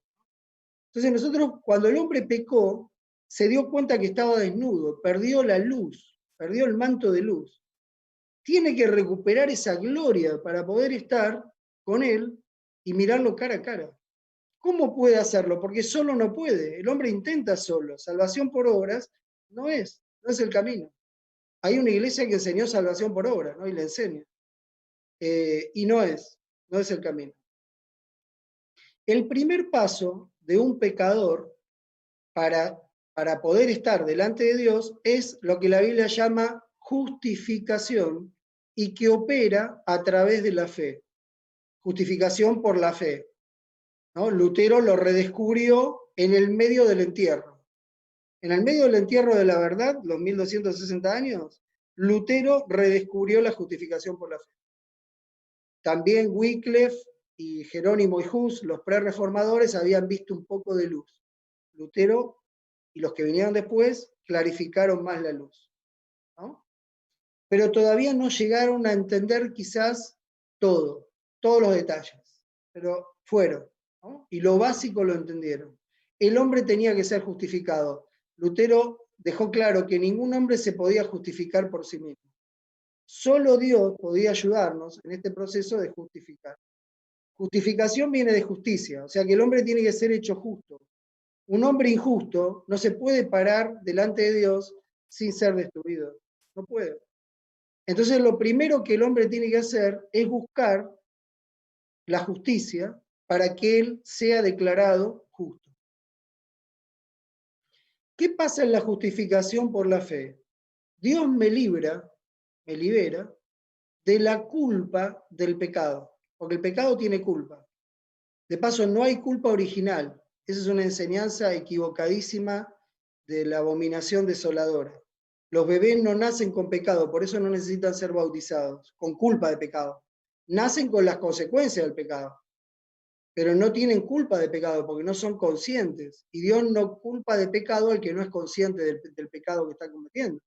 A: Entonces nosotros, cuando el hombre pecó, se dio cuenta que estaba desnudo, perdió la luz, perdió el manto de luz. Tiene que recuperar esa gloria para poder estar con él y mirarlo cara a cara. ¿Cómo puede hacerlo? Porque solo no puede. El hombre intenta solo. Salvación por obras no es el camino. Hay una iglesia que enseñó salvación por obras, ¿no? Y le enseña. Y no es el camino. El primer paso de un pecador para poder estar delante de Dios es lo que la Biblia llama justificación y que opera a través de la fe. Justificación por la fe, ¿no? Lutero lo redescubrió en el medio del entierro. En el medio del entierro de la verdad, los 1260 años, Lutero redescubrió la justificación por la fe. También Wycliffe y Jerónimo y Hus, los prerreformadores, habían visto un poco de luz. Lutero y los que vinieron después clarificaron más la luz, ¿no? Pero todavía no llegaron a entender quizás todos los detalles, pero fueron, ¿no? Y lo básico lo entendieron. El hombre tenía que ser justificado. Lutero dejó claro que ningún hombre se podía justificar por sí mismo. Solo Dios podía ayudarnos en este proceso de justificar. Justificación viene de justicia, o sea que el hombre tiene que ser hecho justo. Un hombre injusto no se puede parar delante de Dios sin ser destruido. No puede. Entonces lo primero que el hombre tiene que hacer es buscar la justicia para que él sea declarado justo. ¿Qué pasa en la justificación por la fe? Dios me libera de la culpa del pecado, porque el pecado tiene culpa. De paso, no hay culpa original. Esa es una enseñanza equivocadísima de la abominación desoladora. Los bebés no nacen con pecado, por eso no necesitan ser bautizados, con culpa de pecado. Nacen con las consecuencias del pecado, pero no tienen culpa de pecado porque no son conscientes. Y Dios no culpa de pecado al que no es consciente del pecado que está cometiendo.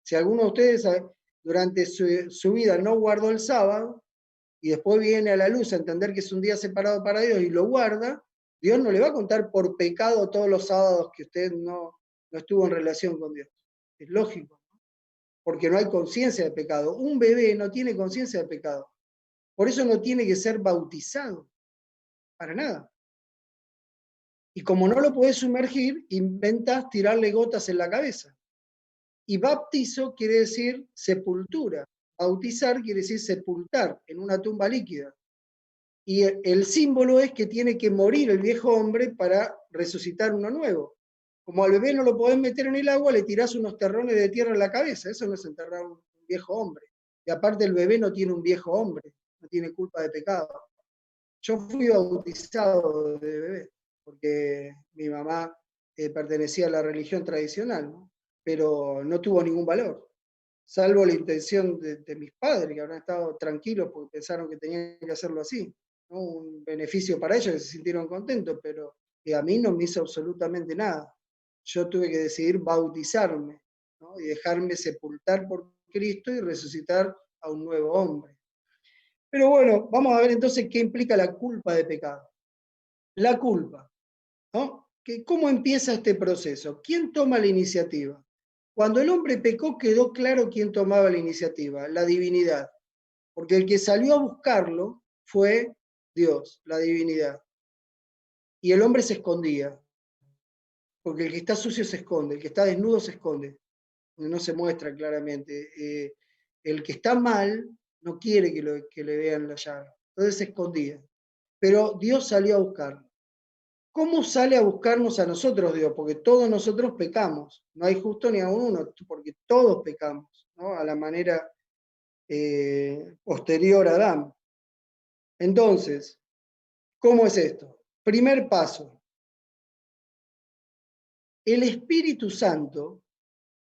A: Si alguno de ustedes durante su vida no guardó el sábado y después viene a la luz a entender que es un día separado para Dios y lo guarda, Dios no le va a contar por pecado todos los sábados que usted no estuvo en relación con Dios. Es lógico, ¿no? Porque no hay conciencia de pecado. Un bebé no tiene conciencia de pecado. Por eso no tiene que ser bautizado. Para nada. Y como no lo podés sumergir, inventas tirarle gotas en la cabeza. Y baptizo quiere decir sepultura. Bautizar quiere decir sepultar en una tumba líquida. Y el símbolo es que tiene que morir el viejo hombre para resucitar uno nuevo. Como al bebé no lo podés meter en el agua, le tirás unos terrones de tierra en la cabeza. Eso no es enterrar un viejo hombre. Y aparte el bebé no tiene un viejo hombre, no tiene culpa de pecado. Yo fui bautizado de bebé, porque mi mamá pertenecía a la religión tradicional, ¿no? Pero no tuvo ningún valor, salvo la intención de mis padres, que habrán estado tranquilos porque pensaron que tenían que hacerlo así, ¿no? Un beneficio para ellos, que se sintieron contentos, pero a mí no me hizo absolutamente nada. Yo tuve que decidir bautizarme, ¿no? Y dejarme sepultar por Cristo y resucitar a un nuevo hombre. Pero bueno, vamos a ver entonces qué implica la culpa de pecado. La culpa, ¿no? ¿Cómo empieza este proceso? ¿Quién toma la iniciativa? Cuando el hombre pecó quedó claro quién tomaba la iniciativa, la divinidad. Porque el que salió a buscarlo fue Dios, la divinidad. Y el hombre se escondía. Porque el que está sucio se esconde, el que está desnudo se esconde. No se muestra claramente. El que está mal no quiere que le vean la llaga. Entonces se escondía. Pero Dios salió a buscarlo. ¿Cómo sale a buscarnos a nosotros Dios? Porque todos nosotros pecamos. No hay justo ni a uno, porque todos pecamos, ¿no? A la manera posterior a Adán. Entonces, ¿cómo es esto? Primer paso. El Espíritu Santo,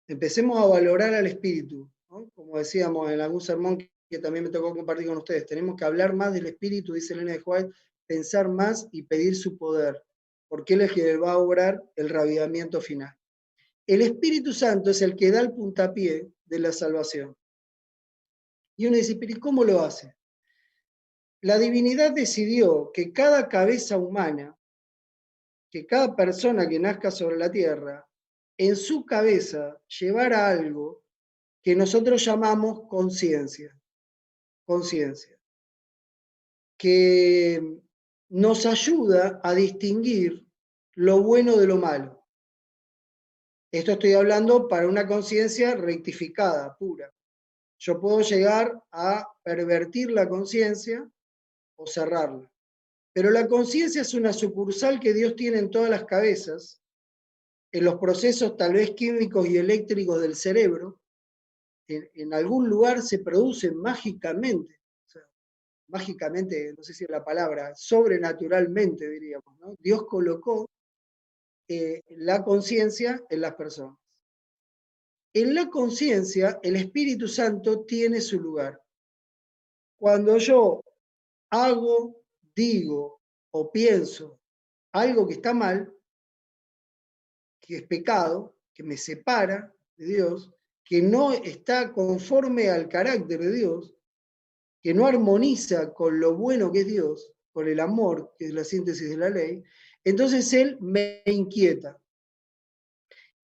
A: empecemos a valorar al Espíritu, ¿no? Como decíamos en algún sermón que también me tocó compartir con ustedes, tenemos que hablar más del Espíritu, dice Elena de White, pensar más y pedir su poder, porque Él es el que va a obrar el reavivamiento final. El Espíritu Santo es el que da el puntapié de la salvación. Y uno dice, pero ¿y cómo lo hace? La divinidad decidió que cada cabeza humana, que cada persona que nazca sobre la tierra, en su cabeza llevara algo que nosotros llamamos conciencia. Conciencia. Que nos ayuda a distinguir lo bueno de lo malo. Esto estoy hablando para una conciencia rectificada, pura. Yo puedo llegar a pervertir la conciencia o cerrarla. Pero la conciencia es una sucursal que Dios tiene en todas las cabezas, en los procesos tal vez químicos y eléctricos del cerebro. En algún lugar se produce mágicamente, o sea, mágicamente, no sé si es la palabra, sobrenaturalmente diríamos, ¿no? Dios colocó la conciencia en las personas. En la conciencia, el Espíritu Santo tiene su lugar. Cuando yo hago, digo o pienso algo que está mal, que es pecado, que me separa de Dios, que no está conforme al carácter de Dios, que no armoniza con lo bueno que es Dios, con el amor, que es la síntesis de la ley, entonces Él me inquieta.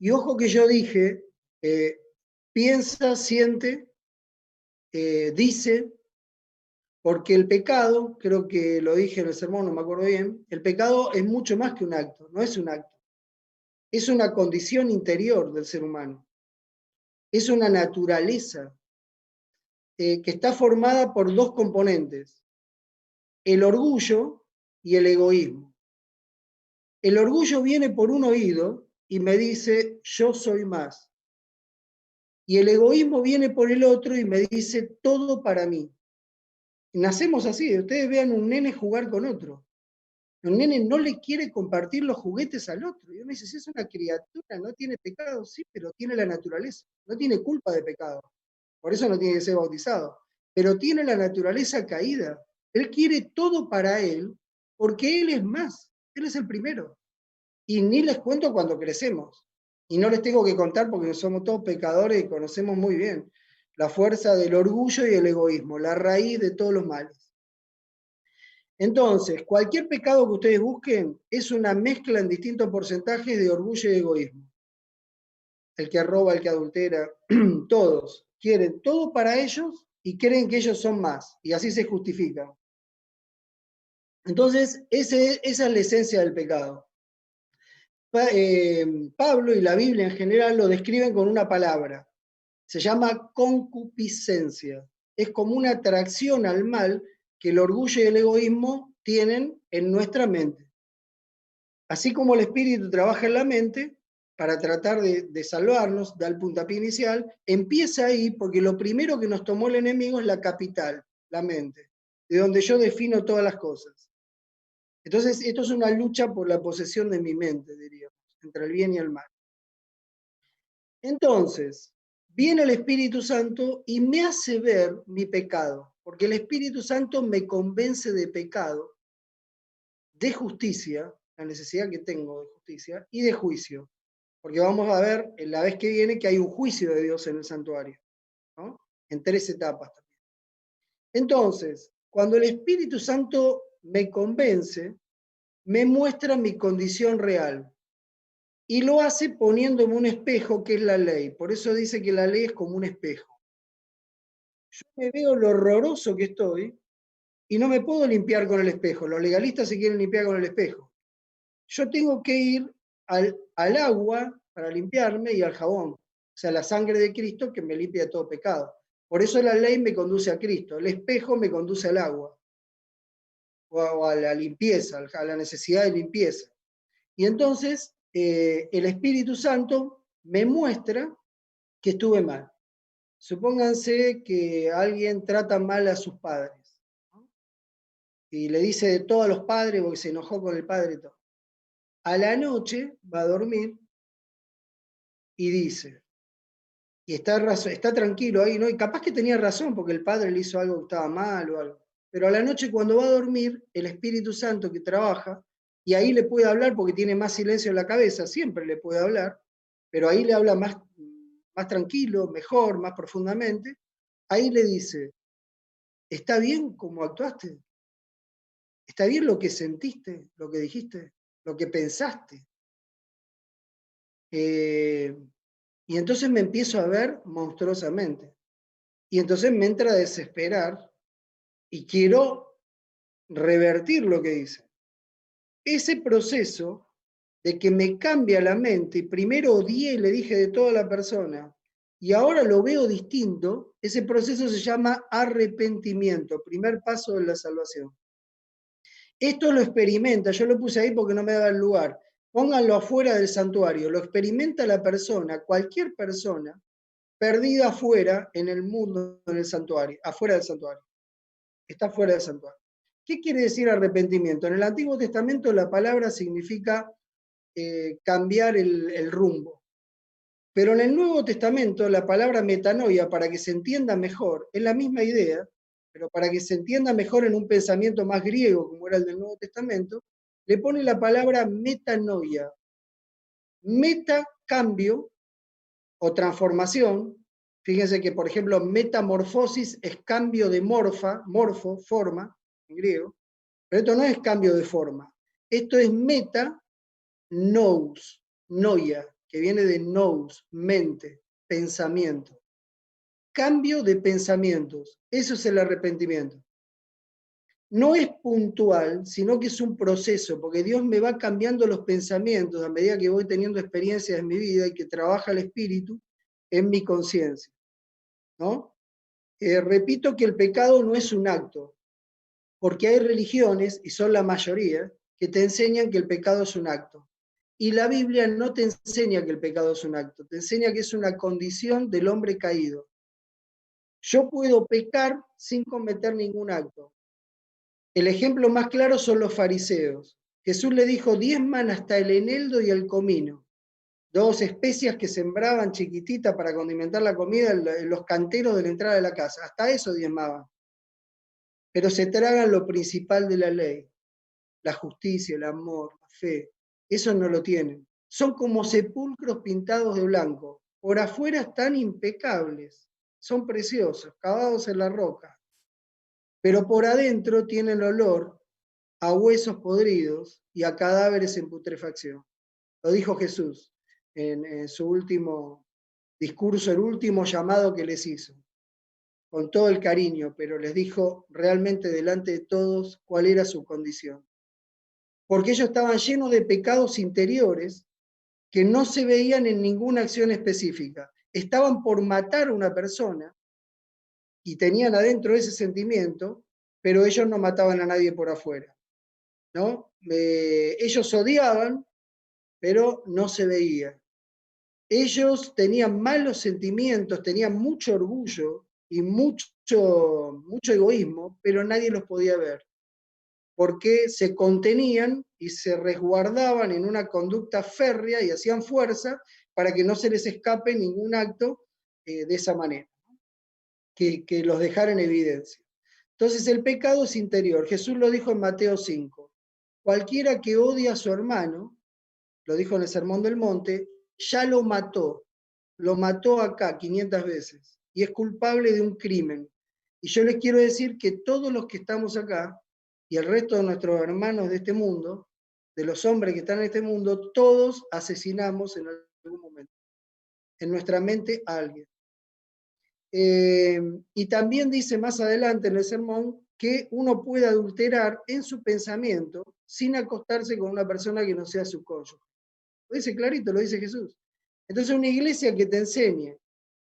A: Y ojo que yo dije, piensa, siente, dice, porque el pecado, creo que lo dije en el sermón, no me acuerdo bien, el pecado es mucho más que un acto, no es un acto. Es una condición interior del ser humano. Es una naturaleza que está formada por dos componentes, el orgullo y el egoísmo. El orgullo viene por un oído y me dice, yo soy más. Y el egoísmo viene por el otro y me dice, todo para mí. Nacemos así, ustedes vean un nene jugar con otro. Un nene no le quiere compartir los juguetes al otro. Y uno dice, si es una criatura, no tiene pecado, sí, pero tiene la naturaleza, no tiene culpa de pecado. Por eso no tiene que ser bautizado. Pero tiene la naturaleza caída. Él quiere todo para él, porque él es más, él es el primero. Y ni les cuento cuando crecemos. Y no les tengo que contar porque somos todos pecadores y conocemos muy bien la fuerza del orgullo y el egoísmo, la raíz de todos los males. Entonces, cualquier pecado que ustedes busquen es una mezcla en distintos porcentajes de orgullo y egoísmo. El que roba, el que adultera, todos quieren todo para ellos y creen que ellos son más, y así se justifican. Entonces, esa es la esencia del pecado. Pablo y la Biblia en general lo describen con una palabra. Se llama concupiscencia. Es como una atracción al mal que el orgullo y el egoísmo tienen en nuestra mente. Así como el espíritu trabaja en la mente para tratar de salvarnos, da el puntapié inicial, empieza ahí porque lo primero que nos tomó el enemigo es la capital, la mente, de donde yo defino todas las cosas. Entonces, esto es una lucha por la posesión de mi mente, diríamos, entre el bien y el mal. Entonces, viene el Espíritu Santo y me hace ver mi pecado, porque el Espíritu Santo me convence de pecado, de justicia, la necesidad que tengo de justicia, y de juicio. Porque vamos a ver en la vez que viene que hay un juicio de Dios en el santuario, ¿no? En 3 etapas también. Entonces, Cuando el Espíritu Santo me convence, me muestra mi condición real. Y lo hace poniéndome un espejo, que es la ley. Por eso dice que la ley es como un espejo. Yo me veo lo horroroso que estoy y no me puedo limpiar con el espejo. Los legalistas se quieren limpiar con el espejo. Yo tengo que ir al agua para limpiarme y al jabón. O sea, la sangre de Cristo que me limpia de todo pecado. Por eso la ley me conduce a Cristo. El espejo me conduce al agua. O a la limpieza, a la necesidad de limpieza. Y entonces el Espíritu Santo me muestra que estuve mal. Supónganse que alguien trata mal a sus padres, ¿no? Y le dice de todos los padres porque se enojó con el padre y todo. A la noche va a dormir y dice, y está tranquilo ahí, ¿no? Y capaz que tenía razón porque el padre le hizo algo que estaba mal o algo. Pero a la noche cuando va a dormir, el Espíritu Santo que trabaja, y ahí le puede hablar porque tiene más silencio en la cabeza, siempre le puede hablar, pero ahí le habla más tranquilo, mejor, más profundamente. Ahí le dice, ¿está bien cómo actuaste? ¿Está bien lo que sentiste, lo que dijiste, lo que pensaste? Y entonces me empiezo a ver monstruosamente. Y entonces me entra a desesperar y quiero revertir lo que dice. Ese proceso de que me cambia la mente, y primero odié y le dije de toda la persona, y ahora lo veo distinto, ese proceso se llama arrepentimiento, primer paso de la salvación. Esto lo experimenta, yo lo puse ahí porque no me daba el lugar, pónganlo afuera del santuario, lo experimenta la persona, cualquier persona, perdida afuera en el mundo, en el santuario, afuera del santuario, está fuera del santuario. ¿Qué quiere decir arrepentimiento? En el Antiguo Testamento la palabra significa cambiar el rumbo. Pero en el Nuevo Testamento la palabra metanoia, para que se entienda mejor, es la misma idea, pero para que se entienda mejor en un pensamiento más griego, como era el del Nuevo Testamento, le pone la palabra metanoia. Meta, cambio o transformación. Fíjense que, por ejemplo, metamorfosis es cambio de morfo, forma, en griego, pero esto no es cambio de forma. Esto es meta, nous, noia, que viene de nous, mente, pensamiento. Cambio de pensamientos, eso es el arrepentimiento. No es puntual, sino que es un proceso, porque Dios me va cambiando los pensamientos a medida que voy teniendo experiencias en mi vida y que trabaja el Espíritu en mi conciencia, ¿no? Repito que el pecado no es un acto, porque hay religiones, y son la mayoría, que te enseñan que el pecado es un acto. Y la Biblia no te enseña que el pecado es un acto, te enseña que es una condición del hombre caído. Yo puedo pecar sin cometer ningún acto. El ejemplo más claro son los fariseos. Jesús le dijo, diezman hasta el eneldo y el comino, dos especias que sembraban chiquititas para condimentar la comida en los canteros de la entrada de la casa. Hasta eso diezmaban. Pero se tragan lo principal de la ley, la justicia, el amor, la fe. Eso no lo tienen. Son como sepulcros pintados de blanco. Por afuera están impecables, son preciosos, cavados en la roca. Pero por adentro tienen olor a huesos podridos y a cadáveres en putrefacción. Lo dijo Jesús en su último discurso, el último llamado que les hizo, con todo el cariño, pero les dijo realmente delante de todos cuál era su condición. Porque ellos estaban llenos de pecados interiores que no se veían en ninguna acción específica. Estaban por matar a una persona y tenían adentro ese sentimiento, pero ellos no mataban a nadie por afuera, ¿no? Ellos odiaban, pero no se veía. Ellos tenían malos sentimientos, tenían mucho orgullo y mucho egoísmo, pero nadie los podía ver, porque se contenían y se resguardaban en una conducta férrea y hacían fuerza para que no se les escape ningún acto de esa manera, que los dejara en evidencia. Entonces el pecado es interior. Jesús lo dijo en Mateo 5. Cualquiera que odia a su hermano, lo dijo en el Sermón del Monte, ya lo mató acá 500 veces y es culpable de un crimen. Y yo les quiero decir que todos los que estamos acá, y el resto de nuestros hermanos de este mundo, de los hombres que están en este mundo, todos asesinamos en algún momento, en nuestra mente a alguien. Y también dice más adelante en el sermón que uno puede adulterar en su pensamiento sin acostarse con una persona que no sea su cónyuge. Lo dice clarito, lo dice Jesús. Entonces una iglesia que te enseñe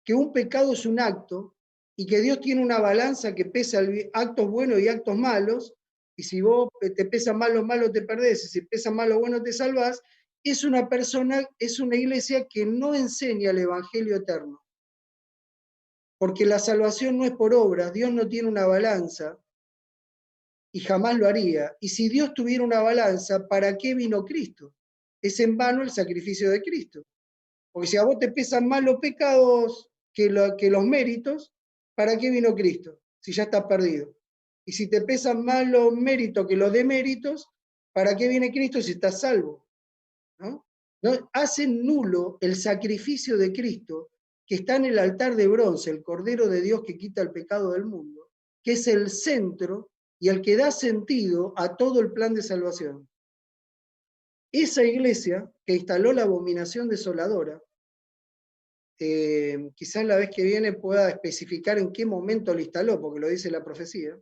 A: que un pecado es un acto y que Dios tiene una balanza que pesa actos buenos y actos malos, y si vos te pesa mal lo malo te perdés, y si pesa mal lo bueno te salvás, es una iglesia que no enseña el evangelio eterno. Porque la salvación no es por obras, Dios no tiene una balanza y jamás lo haría. Y si Dios tuviera una balanza, ¿para qué vino Cristo? Es en vano el sacrificio de Cristo. Porque si a vos te pesan más los pecados que los méritos, ¿para qué vino Cristo? Si ya estás perdido. Y si te pesan más los méritos que los deméritos, ¿para qué viene Cristo si estás salvo? ¿No? ¿No? Hacen nulo el sacrificio de Cristo que está en el altar de bronce, el Cordero de Dios que quita el pecado del mundo, que es el centro y el que da sentido a todo el plan de salvación. Esa iglesia que instaló la abominación desoladora, quizás la vez que viene pueda especificar en qué momento lo instaló, porque lo dice la profecía,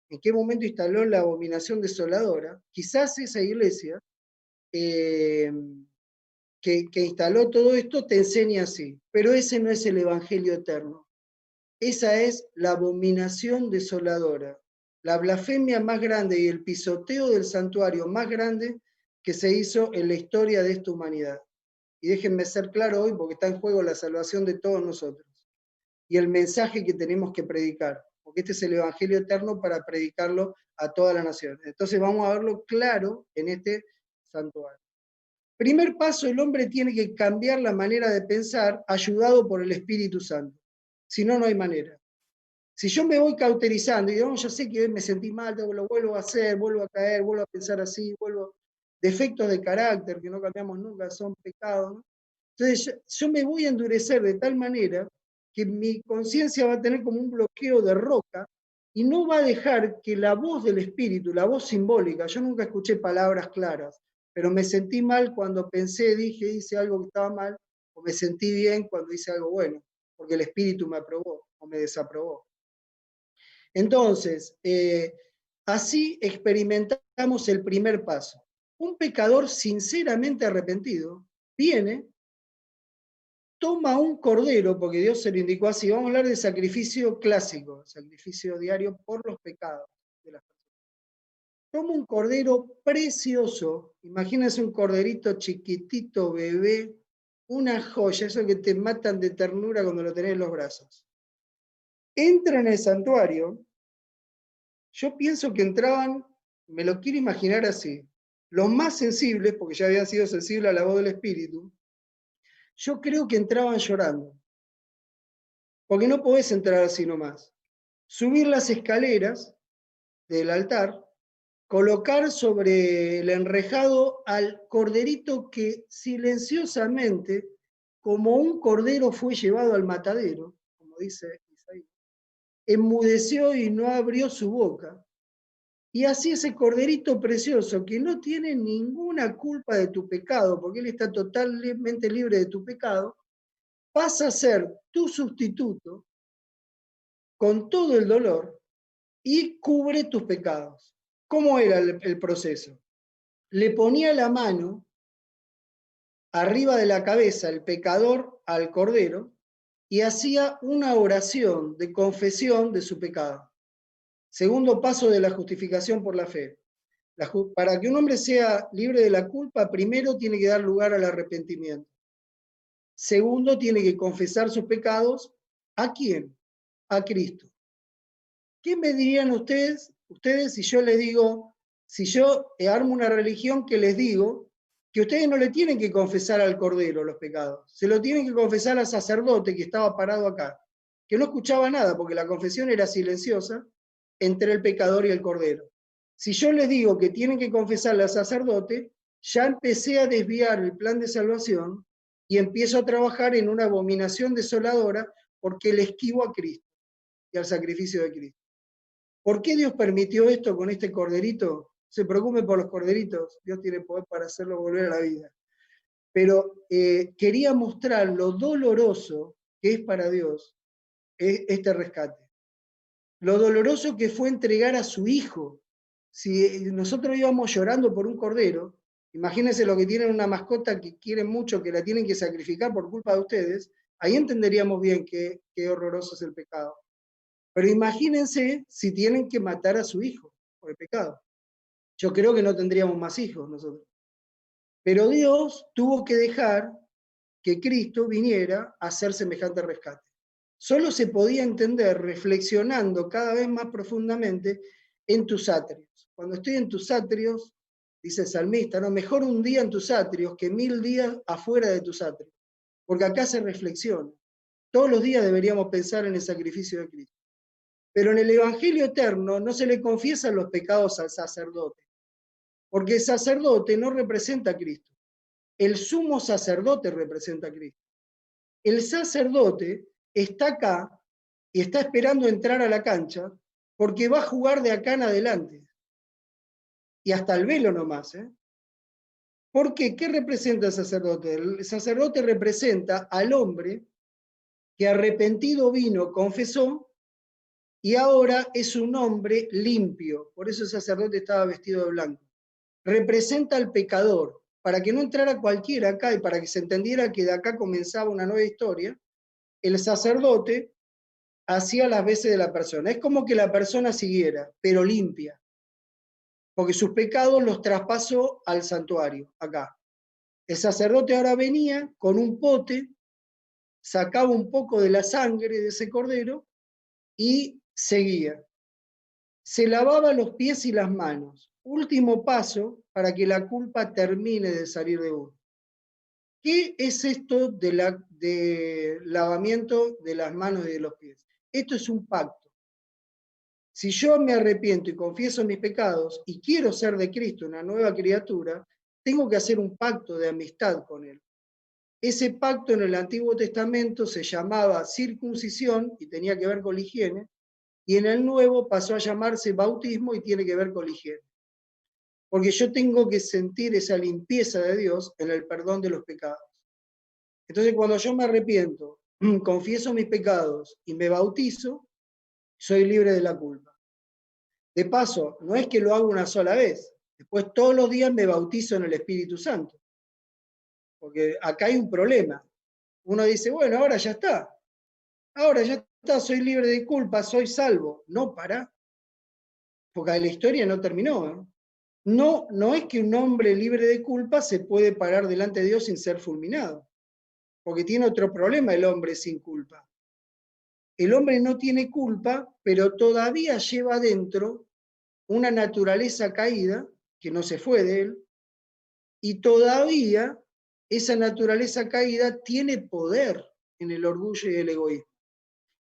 A: en qué momento instaló la abominación desoladora, quizás esa iglesia que instaló todo esto te enseña así, pero ese no es el evangelio eterno. Esa es la abominación desoladora, la blasfemia más grande y el pisoteo del santuario más grande que se hizo en la historia de esta humanidad. Y déjenme ser claro hoy porque está en juego la salvación de todos nosotros y el mensaje que tenemos que predicar, porque este es el evangelio eterno para predicarlo a toda la nación. Entonces vamos a verlo claro en este santuario. Primer paso, el hombre tiene que cambiar la manera de pensar ayudado por el Espíritu Santo. Si no, no hay manera. Si yo me voy cauterizando y digo, ya sé que hoy me sentí mal, lo vuelvo a hacer, vuelvo a caer, vuelvo a pensar así, defectos de carácter que no cambiamos nunca, son pecados, ¿no? Entonces yo me voy a endurecer de tal manera que mi conciencia va a tener como un bloqueo de roca y no va a dejar que la voz del Espíritu, la voz simbólica, yo nunca escuché palabras claras, pero me sentí mal cuando pensé, dije, hice algo que estaba mal, o me sentí bien cuando hice algo bueno, porque el Espíritu me aprobó o me desaprobó. Entonces, así experimentamos el primer paso. Un pecador sinceramente arrepentido viene, toma un cordero, porque Dios se lo indicó así, vamos a hablar de sacrificio clásico, sacrificio diario por los pecados de las personas. Toma un cordero precioso, imagínense un corderito chiquitito, bebé, una joya, eso que te matan de ternura cuando lo tenés en los brazos. Entra en el santuario. Yo pienso que entraban, me lo quiero imaginar así, los más sensibles, porque ya habían sido sensibles a la voz del Espíritu, yo creo que entraban llorando. Porque no podés entrar así nomás. Subir las escaleras del altar, colocar sobre el enrejado al corderito que silenciosamente, como un cordero fue llevado al matadero, como dice Isaías, enmudeció y no abrió su boca. Y así ese corderito precioso que no tiene ninguna culpa de tu pecado, porque él está totalmente libre de tu pecado, pasa a ser tu sustituto con todo el dolor y cubre tus pecados. ¿Cómo era el proceso? Le ponía la mano arriba de la cabeza el pecador al cordero y hacía una oración de confesión de su pecado. Segundo paso de la justificación por la fe. Para que un hombre sea libre de la culpa, primero tiene que dar lugar al arrepentimiento. Segundo, tiene que confesar sus pecados. ¿A quién? A Cristo. ¿Qué me dirían ustedes si yo les digo, si yo armo una religión que les digo que ustedes no le tienen que confesar al Cordero los pecados, se lo tienen que confesar al sacerdote que estaba parado acá, que no escuchaba nada porque la confesión era silenciosa entre el pecador y el Cordero? Si yo les digo que tienen que confesarle al sacerdote, ya empecé a desviar el plan de salvación y empiezo a trabajar en una abominación desoladora porque le esquivo a Cristo. y al sacrificio de Cristo. ¿Por qué Dios permitió esto con este corderito? Se preocupe por los corderitos, Dios tiene poder para hacerlo volver a la vida. Pero quería mostrar lo doloroso que es para Dios este rescate. Lo doloroso que fue entregar a su hijo. Si nosotros íbamos llorando por un cordero, imagínense lo que tienen una mascota que quieren mucho, que la tienen que sacrificar por culpa de ustedes, ahí entenderíamos bien qué horroroso es el pecado. Pero imagínense si tienen que matar a su hijo por el pecado. Yo creo que no tendríamos más hijos nosotros. Pero Dios tuvo que dejar que Cristo viniera a hacer semejante rescate. Solo se podía entender reflexionando cada vez más profundamente en tus atrios. Cuando estoy en tus atrios, dice el salmista, no, mejor un día en tus atrios que 1000 días afuera de tus atrios, porque acá se reflexiona. Todos los días deberíamos pensar en el sacrificio de Cristo. Pero en el Evangelio eterno no se le confiesan los pecados al sacerdote, porque el sacerdote no representa a Cristo. El sumo sacerdote representa a Cristo. El sacerdote está acá y está esperando entrar a la cancha porque va a jugar de acá en adelante. Y hasta el velo nomás. ¿Por qué? ¿Qué representa el sacerdote? El sacerdote representa al hombre que arrepentido vino, confesó, y ahora es un hombre limpio. Por eso el sacerdote estaba vestido de blanco. Representa al pecador, para que no entrara cualquiera acá y para que se entendiera que de acá comenzaba una nueva historia. El sacerdote hacía las veces de la persona. Es como que la persona siguiera, pero limpia. Porque sus pecados los traspasó al santuario, acá. El sacerdote ahora venía con un pote, sacaba un poco de la sangre de ese cordero y seguía. Se lavaba los pies y las manos. Último paso para que la culpa termine de salir de uno. ¿Qué es esto de lavamiento de las manos y de los pies? Esto es un pacto. Si yo me arrepiento y confieso mis pecados y quiero ser de Cristo una nueva criatura, tengo que hacer un pacto de amistad con Él. Ese pacto en el Antiguo Testamento se llamaba circuncisión y tenía que ver con la higiene, y en el Nuevo pasó a llamarse bautismo y tiene que ver con la higiene. Porque yo tengo que sentir esa limpieza de Dios en el perdón de los pecados. Entonces, cuando yo me arrepiento, confieso mis pecados y me bautizo, soy libre de la culpa. De paso, no es que lo hago una sola vez, después todos los días me bautizo en el Espíritu Santo. Porque acá hay un problema. Uno dice, bueno, ahora ya está, soy libre de culpa, soy salvo. No, pará, porque la historia no terminó. No es que un hombre libre de culpa se puede parar delante de Dios sin ser fulminado, porque tiene otro problema el hombre sin culpa. El hombre no tiene culpa, pero todavía lleva dentro una naturaleza caída, que no se fue de él, y todavía esa naturaleza caída tiene poder en el orgullo y el egoísmo.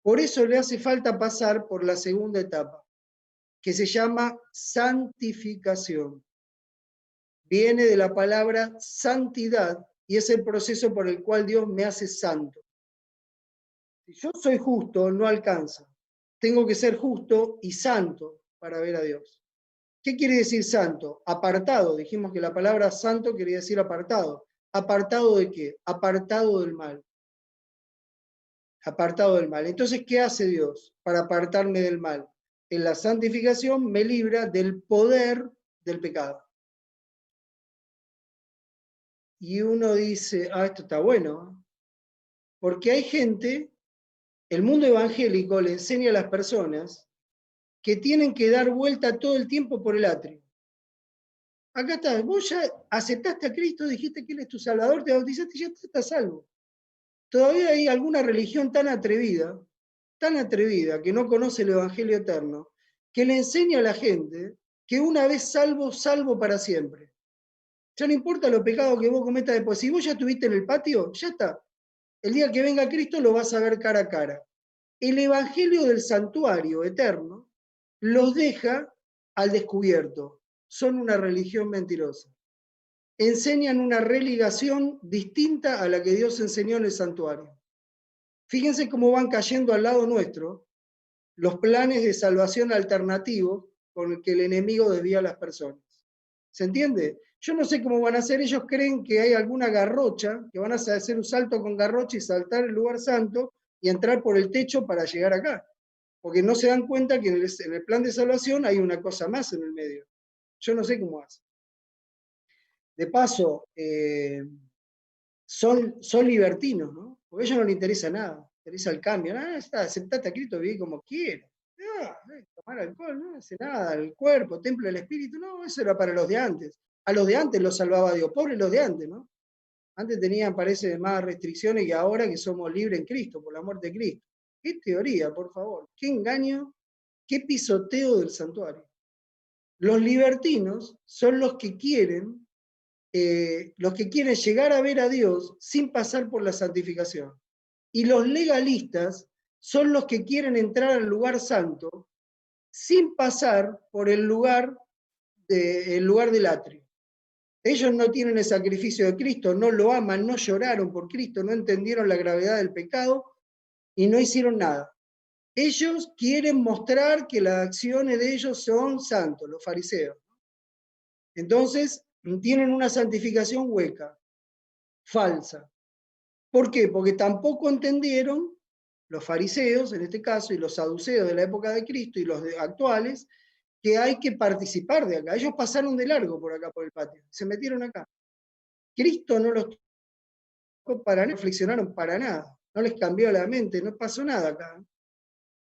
A: Por eso le hace falta pasar por la segunda etapa, que se llama santificación. Viene de la palabra santidad y es el proceso por el cual Dios me hace santo. Si yo soy justo, no alcanza. Tengo que ser justo y santo para ver a Dios. ¿Qué quiere decir santo? Apartado. Dijimos que la palabra santo quería decir apartado. ¿Apartado de qué? Apartado del mal. Apartado del mal. Entonces, ¿qué hace Dios para apartarme del mal? En la santificación me libra del poder del pecado. Y uno dice, esto está bueno, porque hay gente, el mundo evangélico le enseña a las personas que tienen que dar vuelta todo el tiempo por el atrio. Acá está, vos ya aceptaste a Cristo, dijiste que Él es tu Salvador, te bautizaste y ya estás salvo. Todavía hay alguna religión tan atrevida, que no conoce el Evangelio eterno, que le enseña a la gente que una vez salvo, salvo para siempre. Ya no importa los pecados que vos cometas después, si vos ya estuviste en el patio, ya está. El día que venga Cristo lo vas a ver cara a cara. El Evangelio del santuario eterno los deja al descubierto. Son una religión mentirosa. Enseñan una religación distinta a la que Dios enseñó en el santuario. Fíjense cómo van cayendo al lado nuestro los planes de salvación alternativos con el que el enemigo desvía a las personas. ¿Se entiende? Yo no sé cómo van a hacer, ellos creen que hay alguna garrocha, que van a hacer un salto con garrocha y saltar el lugar santo y entrar por el techo para llegar acá. Porque no se dan cuenta que en el plan de salvación hay una cosa más en el medio. Yo no sé cómo hacen. De paso, son libertinos, ¿no? Porque a ellos no les interesa nada, les interesa el cambio. Aceptate a Cristo, viví como quieras. Tomar alcohol, no hace nada, el cuerpo, templo del espíritu, no, eso era para los de antes. A los de antes los salvaba Dios, pobres los de antes, ¿no? Antes tenían, parece, más restricciones que ahora que somos libres en Cristo, por la muerte de Cristo. ¿Qué teoría, por favor? ¿Qué engaño? ¿Qué pisoteo del santuario? Los libertinos son los que quieren llegar a ver a Dios sin pasar por la santificación. Y los legalistas son los que quieren entrar al lugar santo sin pasar por el lugar del atrio. Ellos no tienen el sacrificio de Cristo, no lo aman, no lloraron por Cristo, no entendieron la gravedad del pecado y no hicieron nada. Ellos quieren mostrar que las acciones de ellos son santos, los fariseos. Entonces, tienen una santificación hueca, falsa. ¿Por qué? Porque tampoco entendieron, los fariseos en este caso, y los saduceos de la época de Cristo y los actuales, que hay que participar de acá. Ellos pasaron de largo por acá, por el patio, se metieron acá. Cristo no los tocó para nada, no reflexionaron para nada, no les cambió la mente, no pasó nada acá.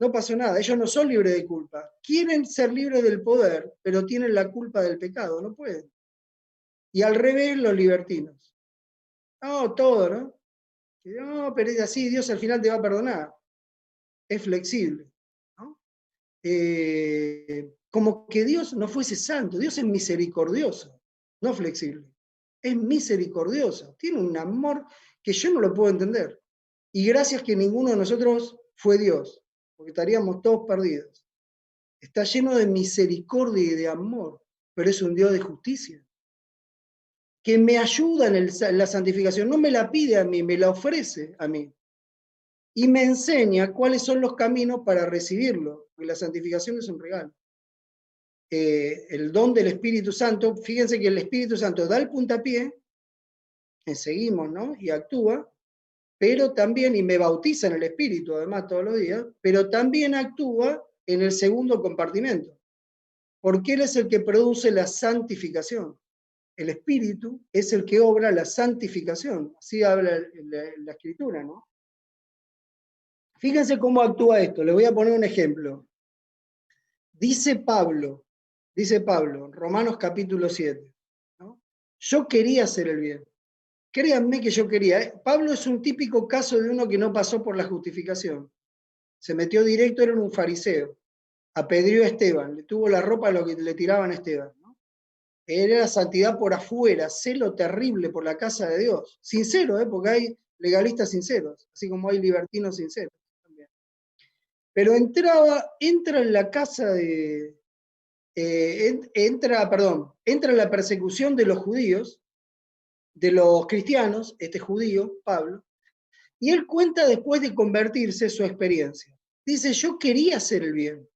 A: No pasó nada, ellos no son libres de culpa. Quieren ser libres del poder, pero tienen la culpa del pecado, no pueden. Y al revés, los libertinos. No, todo, ¿no? No, pero es así, Dios al final te va a perdonar. Es flexible, ¿no? Como que Dios no fuese santo, Dios es misericordioso, no flexible. Es misericordioso, tiene un amor que yo no lo puedo entender. Y gracias que ninguno de nosotros fue Dios, porque estaríamos todos perdidos. Está lleno de misericordia y de amor, pero es un Dios de justicia, que me ayuda en la santificación, no me la pide a mí, me la ofrece a mí. Y me enseña cuáles son los caminos para recibirlo, porque la santificación es un regalo. El don del Espíritu Santo, fíjense que el Espíritu Santo da el puntapié, seguimos, ¿no? Y actúa, pero también, y me bautiza en el Espíritu, además, todos los días, pero también actúa en el segundo compartimento, porque Él es el que produce la santificación. El Espíritu es el que obra la santificación, así habla la Escritura, ¿no? Fíjense cómo actúa esto, les voy a poner un ejemplo. Dice Pablo, Romanos capítulo 7, ¿no? Yo quería hacer el bien. Créanme que yo quería. Pablo es un típico caso de uno que no pasó por la justificación. Se metió directo, era un fariseo. Apedreó a Esteban, le tuvo la ropa a lo que le tiraban a Esteban, ¿no? Era santidad por afuera, celo terrible por la casa de Dios. Sincero, porque hay legalistas sinceros, así como hay libertinos sinceros también. Pero entra en la casa de... entra en la persecución de los judíos, de los cristianos, este judío, Pablo, y él cuenta después de convertirse su experiencia. Dice, yo quería hacer el bien,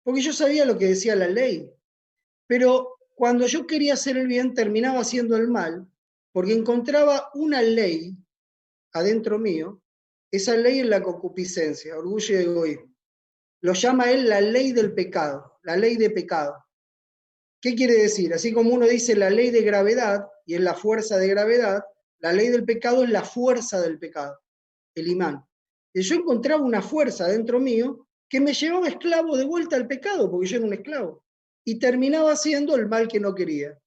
A: porque yo sabía lo que decía la ley, pero cuando yo quería hacer el bien terminaba haciendo el mal, porque encontraba una ley adentro mío, esa ley es la concupiscencia, orgullo y egoísmo. Lo llama él la ley del pecado, la ley de pecado. ¿Qué quiere decir? Así como uno dice la ley de gravedad, y es la fuerza de gravedad, la ley del pecado es la fuerza del pecado, el imán. Y yo encontraba una fuerza dentro mío que me llevaba esclavo de vuelta al pecado, porque yo era un esclavo, y terminaba haciendo el mal que no quería.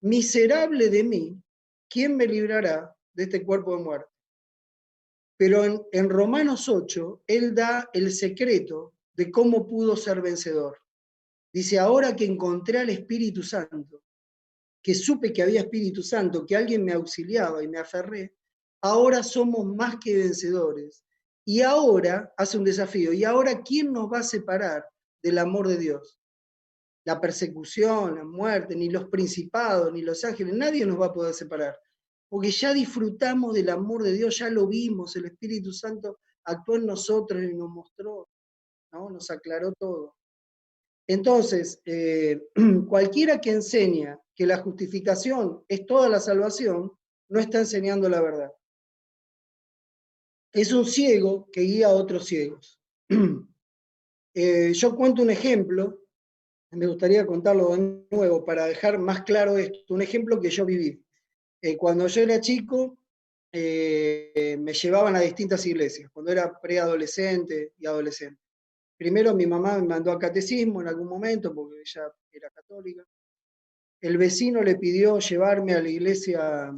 A: Miserable de mí, ¿quién me librará de este cuerpo de muerte? Pero en Romanos 8, él da el secreto de cómo pudo ser vencedor. Dice, ahora que encontré al Espíritu Santo, que supe que había Espíritu Santo, que alguien me auxiliaba y me aferré, ahora somos más que vencedores. Y ahora, hace un desafío, y ahora, ¿quién nos va a separar del amor de Dios? La persecución, la muerte, ni los principados, ni los ángeles, nadie nos va a poder separar. Porque ya disfrutamos del amor de Dios, ya lo vimos, el Espíritu Santo actuó en nosotros y nos mostró. ¿no? Nos aclaró todo. Entonces, cualquiera que enseña que la justificación es toda la salvación, no está enseñando la verdad. Es un ciego que guía a otros ciegos. Yo cuento un ejemplo, me gustaría contarlo de nuevo para dejar más claro esto, un ejemplo que yo viví. Cuando yo era chico, me llevaban a distintas iglesias, cuando era preadolescente y adolescente. Primero mi mamá me mandó a catecismo en algún momento, porque ella era católica. El vecino le pidió llevarme a la iglesia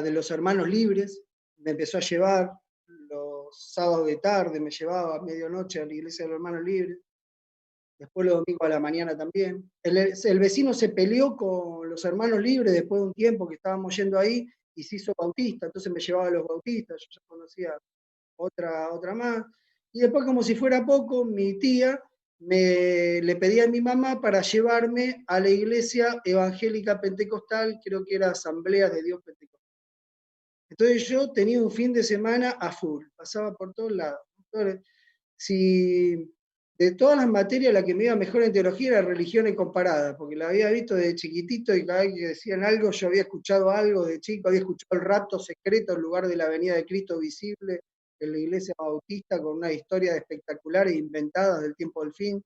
A: de los Hermanos Libres, me empezó a llevar los sábados de tarde, me llevaba a medianoche a la iglesia de los Hermanos Libres, después los domingos a la mañana también. El vecino se peleó con los Hermanos Libres después de un tiempo que estábamos yendo ahí y se hizo bautista, entonces me llevaba a los bautistas, yo ya conocía otra más. Y después, como si fuera poco, mi tía le pedía a mi mamá para llevarme a la iglesia evangélica pentecostal, creo que era Asamblea de Dios Pentecostal. Entonces yo tenía un fin de semana a full, pasaba por todos lados. Entonces, si de todas las materias la que me iba mejor en teología era religión comparada, porque la había visto desde chiquitito y cada vez que decían algo, yo había escuchado algo de chico, había escuchado el rapto secreto en lugar de la venida de Cristo visible en la iglesia bautista, con una historia espectacular e inventadas del tiempo del fin,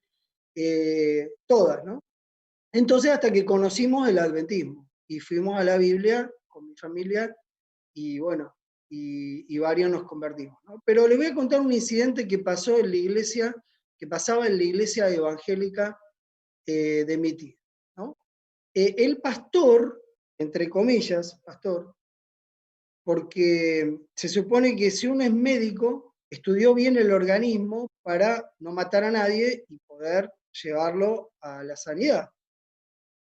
A: todas, ¿no? Entonces hasta que conocimos el adventismo y fuimos a la Biblia con mi familia y bueno, y varios nos convertimos, ¿no? Pero les voy a contar un incidente que pasó en la iglesia, que pasaba en la iglesia evangélica de mi tía, ¿no? El pastor, entre comillas, pastor, porque se supone que si uno es médico, estudió bien el organismo para no matar a nadie y poder llevarlo a la sanidad.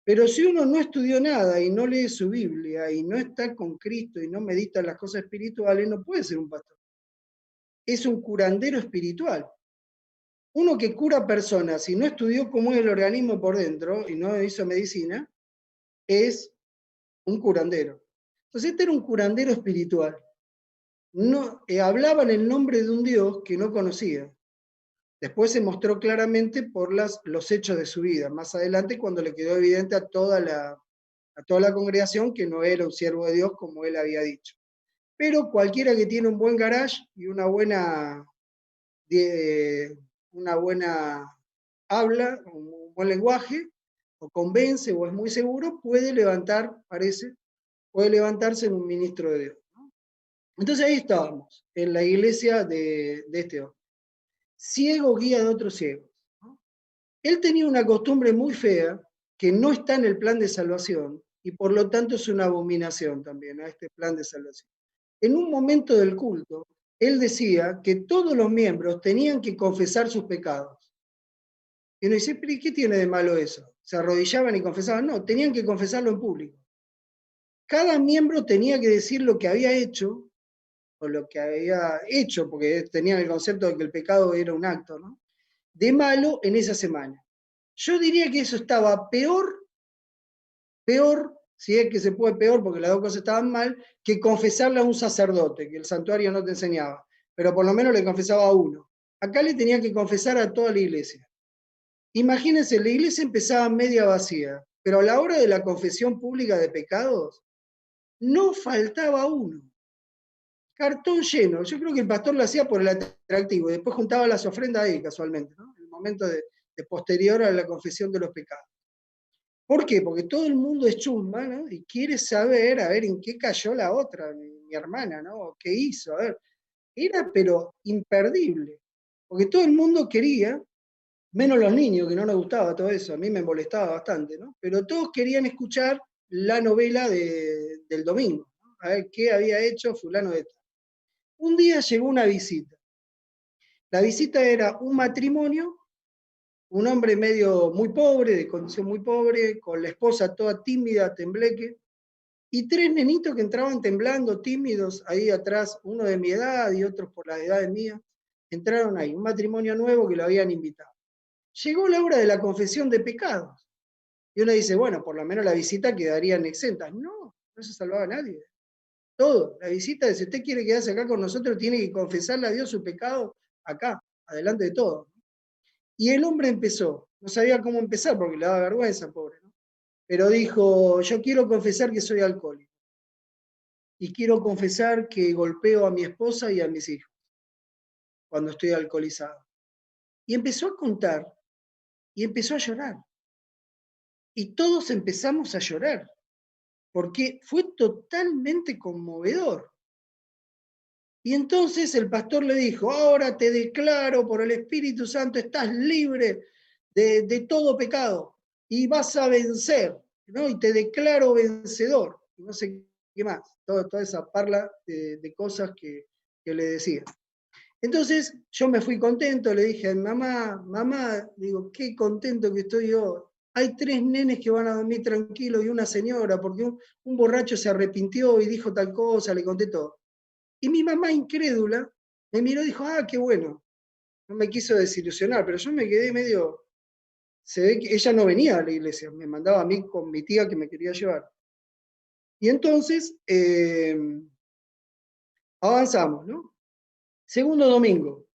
A: Pero si uno no estudió nada y no lee su Biblia y no está con Cristo y no medita las cosas espirituales, no puede ser un pastor. Es un curandero espiritual. Uno que cura personas y no estudió cómo es el organismo por dentro y no hizo medicina, es un curandero. Entonces este era un curandero espiritual. No, hablaba en el nombre de un Dios que no conocía. Después se mostró claramente por los hechos de su vida. Más adelante, cuando le quedó evidente a toda la congregación que no era un siervo de Dios como él había dicho. Pero cualquiera que tiene un buen garage y una buena habla, un buen lenguaje, o convence o es muy seguro, puede levantarse en un ministro de Dios, ¿no? Entonces ahí estábamos, en la iglesia de este hombre. Ciego guía de otros ciegos, ¿no? Él tenía una costumbre muy fea que no está en el plan de salvación y por lo tanto es una abominación también a este plan de salvación. En un momento del culto, él decía que todos los miembros tenían que confesar sus pecados. Y uno dice, ¿pero qué tiene de malo eso? ¿Se arrodillaban y confesaban? No, tenían que confesarlo en público. Cada miembro tenía que decir lo que había hecho, o lo que había hecho, porque tenían el concepto de que el pecado era un acto, ¿no?, de malo en esa semana. Yo diría que eso estaba peor, si es que se puede peor, porque las dos cosas estaban mal, que confesarle a un sacerdote, que el santuario no te enseñaba, pero por lo menos le confesaba a uno. Acá le tenía que confesar a toda la iglesia. Imagínense, la iglesia empezaba media vacía, pero a la hora de la confesión pública de pecados, no faltaba uno. Cartón lleno. Yo creo que el pastor lo hacía por el atractivo, y después juntaba las ofrendas ahí, casualmente, ¿no?, en el momento de posterior a la confesión de los pecados. ¿Por qué? Porque todo el mundo es chusma, ¿no?, y quiere saber, a ver, en qué cayó la otra, mi hermana, ¿no?, qué hizo, a ver. Era, pero imperdible, porque todo el mundo quería, menos los niños, que no nos gustaba todo eso, a mí me molestaba bastante, ¿no?, pero todos querían escuchar la novela del domingo, ¿no?, a ver qué había hecho fulano de tal. Un día llegó una visita. La visita era un matrimonio, un hombre medio muy pobre, de condición muy pobre, con la esposa toda tímida, tembleque, y tres nenitos que entraban temblando, tímidos, ahí atrás, uno de mi edad y otros por la edad mía, entraron ahí, un matrimonio nuevo que lo habían invitado. Llegó la hora de la confesión de pecados, y uno dice, bueno, por lo menos la visita quedarían exentas. No, no se salvaba a nadie. Todo, la visita, si usted quiere quedarse acá con nosotros, tiene que confesarle a Dios su pecado acá, adelante de todo. Y el hombre empezó, no sabía cómo empezar porque le daba vergüenza, pobre, ¿no? Pero dijo, yo quiero confesar que soy alcohólico. Y quiero confesar que golpeo a mi esposa y a mis hijos cuando estoy alcoholizado. Y empezó a contar y empezó a llorar. Y todos empezamos a llorar, porque fue totalmente conmovedor. Y entonces el pastor le dijo, ahora te declaro por el Espíritu Santo, estás libre de todo pecado y vas a vencer, ¿no? Y te declaro vencedor. Y no sé qué más, toda esa parla de cosas que le decía. Entonces yo me fui contento, le dije a mi mamá, digo, qué contento que estoy yo. Hay 3 nenes que van a dormir tranquilos y una señora, porque un borracho se arrepintió y dijo tal cosa, le conté todo. Y mi mamá, incrédula, me miró y dijo, ah, qué bueno. No me quiso desilusionar, pero yo me quedé medio... Se ve que ella no venía a la iglesia, me mandaba a mí con mi tía que me quería llevar. Y entonces avanzamos, ¿no? Segundo domingo.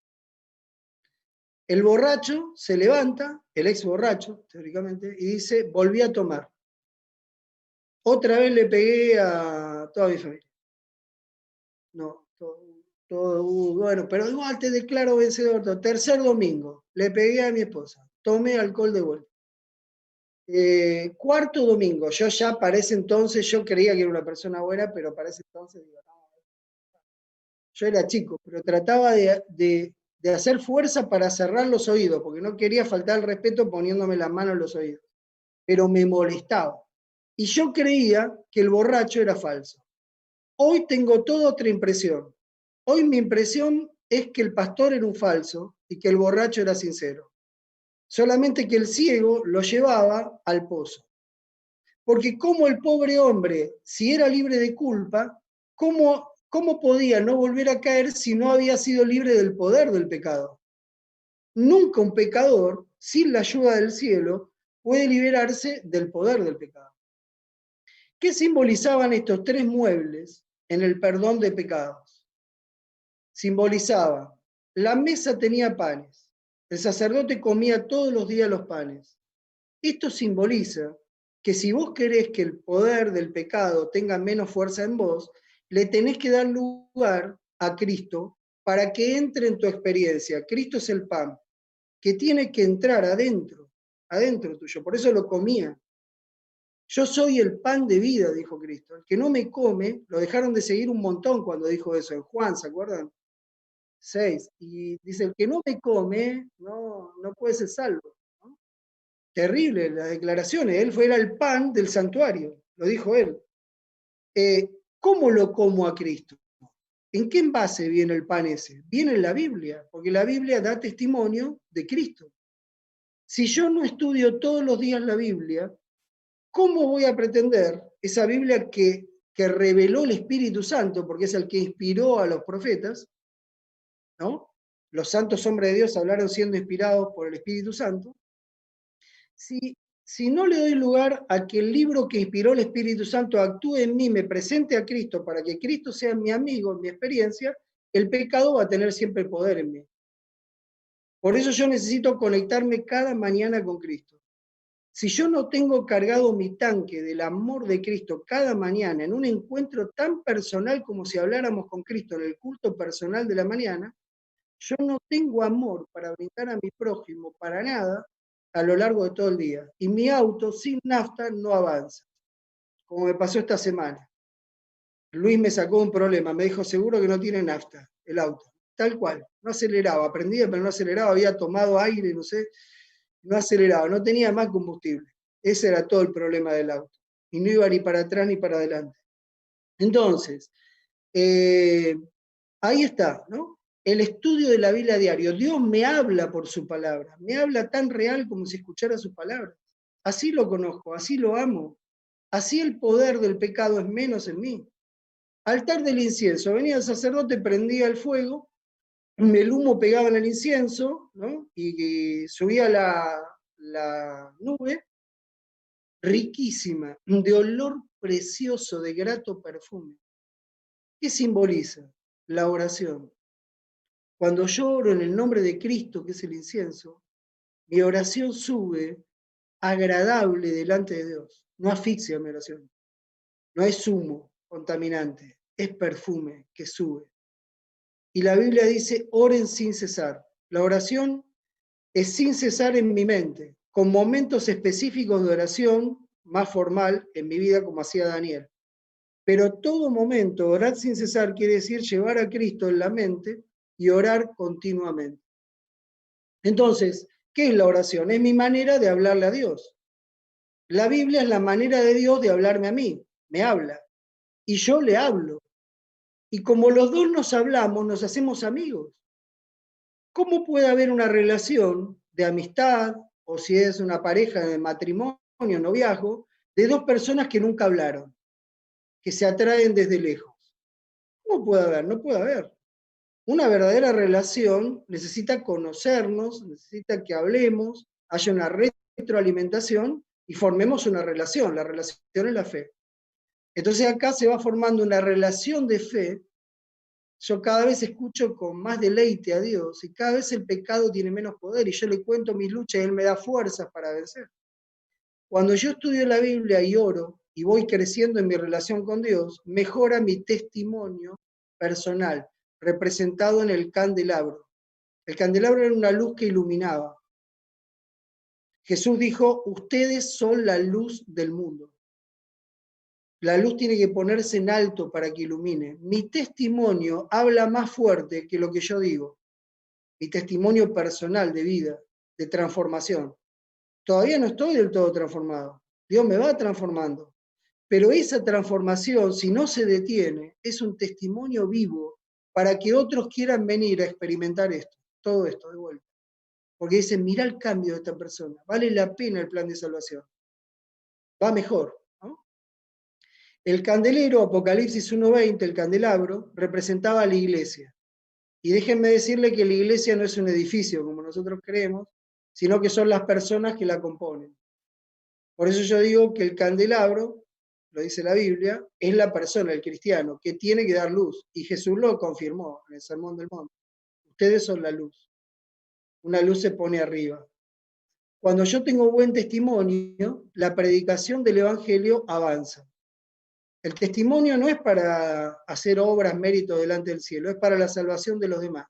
A: El borracho se levanta, el ex borracho, teóricamente, y dice, volví a tomar. Otra vez le pegué a toda mi familia. No, todo, bueno, pero igual te declaro vencedor. Tercer domingo, le pegué a mi esposa, tomé alcohol de vuelta. Cuarto domingo, yo ya para ese entonces, yo creía que era una persona buena, pero para ese entonces, digo, no, yo era chico, pero trataba de hacer fuerza para cerrar los oídos, porque no quería faltar el respeto poniéndome la mano en los oídos, pero me molestaba. Y yo creía que el borracho era falso. Hoy tengo toda otra impresión. Hoy mi impresión es que el pastor era un falso y que el borracho era sincero. Solamente que el ciego lo llevaba al pozo. Porque como el pobre hombre, si era libre de culpa, ¿cómo podía no volver a caer si no había sido libre del poder del pecado? Nunca un pecador, sin la ayuda del cielo, puede liberarse del poder del pecado. ¿Qué simbolizaban estos 3 muebles en el perdón de pecados? Simbolizaba, la mesa tenía panes, el sacerdote comía todos los días los panes. Esto simboliza que si vos querés que el poder del pecado tenga menos fuerza en vos, le tenés que dar lugar a Cristo para que entre en tu experiencia. Cristo es el pan, que tiene que entrar adentro tuyo, por eso lo comía. Yo soy el pan de vida, dijo Cristo. El que no me come, lo dejaron de seguir un montón cuando dijo eso en Juan, ¿se acuerdan? 6. Y dice, el que no me come, no puede ser salvo. ¿No? Terrible las declaraciones. Era el pan del santuario, lo dijo él. ¿Cómo lo como a Cristo? ¿En qué envase viene el pan ese? Viene en la Biblia, porque la Biblia da testimonio de Cristo. Si yo no estudio todos los días la Biblia, ¿cómo voy a pretender esa Biblia que reveló el Espíritu Santo, porque es el que inspiró a los profetas, ¿no? Los santos hombres de Dios hablaron siendo inspirados por el Espíritu Santo. Si no le doy lugar a que el libro que inspiró el Espíritu Santo actúe en mí, me presente a Cristo, para que Cristo sea mi amigo, mi experiencia, el pecado va a tener siempre poder en mí. Por eso yo necesito conectarme cada mañana con Cristo. Si yo no tengo cargado mi tanque del amor de Cristo cada mañana en un encuentro tan personal como si habláramos con Cristo en el culto personal de la mañana, yo no tengo amor para brindar a mi prójimo para nada a lo largo de todo el día. Y mi auto sin nafta no avanza, como me pasó esta semana. Luis me sacó un problema, me dijo, seguro que no tiene nafta el auto. Tal cual, no aceleraba, aprendía pero no aceleraba, había tomado aire, no sé, no aceleraba, no tenía más combustible. Ese era todo el problema del auto. Y no iba ni para atrás ni para adelante. Entonces, ahí está, ¿no? El estudio de la Biblia diario. Dios me habla por su palabra, me habla tan real como si escuchara su palabra. Así lo conozco, así lo amo. Así el poder del pecado es menos en mí. Altar del incienso. Venía el sacerdote, prendía el fuego, el humo pegaba en el incienso, ¿no? Y subía la nube, riquísima, de olor precioso, de grato perfume. ¿Qué simboliza? La oración. Cuando yo oro en el nombre de Cristo, que es el incienso, mi oración sube agradable delante de Dios. No asfixia mi oración. No es humo contaminante, es perfume que sube. Y la Biblia dice, oren sin cesar. La oración es sin cesar en mi mente, con momentos específicos de oración más formal en mi vida, como hacía Daniel. Pero todo momento, orar sin cesar, quiere decir llevar a Cristo en la mente y orar continuamente. Entonces, ¿qué es la oración? Es mi manera de hablarle a Dios. La Biblia es la manera de Dios de hablarme a mí, me habla, y yo le hablo. Y como los dos nos hablamos, nos hacemos amigos. ¿Cómo puede haber una relación de amistad, o si es una pareja de matrimonio, noviazgo, de dos personas que nunca hablaron, que se atraen desde lejos? ¿Cómo puede haber? No puede haber. Una verdadera relación necesita conocernos, necesita que hablemos, haya una retroalimentación y formemos una relación. La relación es la fe. Entonces acá se va formando una relación de fe. Yo cada vez escucho con más deleite a Dios y cada vez el pecado tiene menos poder y yo le cuento mis luchas y Él me da fuerzas para vencer. Cuando yo estudio la Biblia y oro y voy creciendo en mi relación con Dios, mejora mi testimonio personal, representado en el candelabro. El candelabro era una luz que iluminaba. Jesús dijo, ustedes son la luz del mundo. La luz tiene que ponerse en alto para que ilumine. Mi testimonio habla más fuerte que lo que yo digo. Mi testimonio personal de vida, de transformación. Todavía no estoy del todo transformado. Dios me va transformando. Pero esa transformación, si no se detiene, es un testimonio vivo para que otros quieran venir a experimentar esto, todo esto de vuelta. Porque dicen, mira el cambio de esta persona, vale la pena el plan de salvación. Va mejor. ¿No? El candelero, Apocalipsis 1:20, el candelabro, representaba a la iglesia. Y déjenme decirle que la iglesia no es un edificio, como nosotros creemos, sino que son las personas que la componen. Por eso yo digo que el candelabro, lo dice la Biblia, es la persona, el cristiano, que tiene que dar luz. Y Jesús lo confirmó en el Sermón del Monte. Ustedes son la luz. Una luz se pone arriba. Cuando yo tengo buen testimonio, la predicación del Evangelio avanza. El testimonio no es para hacer obras, méritos delante del cielo, es para la salvación de los demás.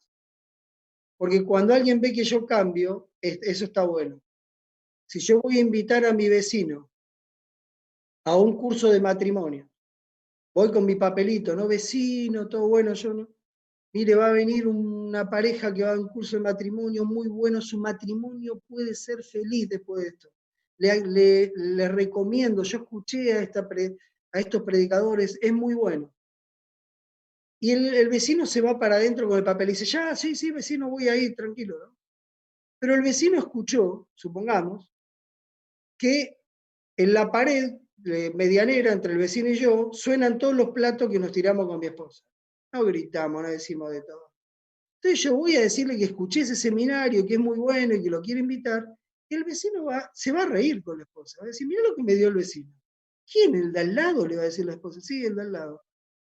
A: Porque cuando alguien ve que yo cambio, eso está bueno. Si yo voy a invitar a mi vecino a un curso de matrimonio, voy con mi papelito, ¿no? Vecino, todo bueno, yo no. Mire, va a venir una pareja que va a un curso de matrimonio muy bueno, su matrimonio puede ser feliz después de esto. Le recomiendo, yo escuché a estos predicadores, es muy bueno. Y el vecino se va para adentro con el papel y dice, ya, sí, vecino, voy a ir, tranquilo, ¿no? Pero el vecino escuchó, supongamos, que en la pared medianera entre el vecino y yo suenan todos los platos que nos tiramos con mi esposa. No gritamos, no decimos de todo. Entonces yo voy a decirle que escuché ese seminario, que es muy bueno y que lo quiero invitar, y el vecino se va a reír con la esposa. Va a decir, mira lo que me dio el vecino. ¿Quién? ¿El de al lado? Le va a decir la esposa. Sí, el de al lado.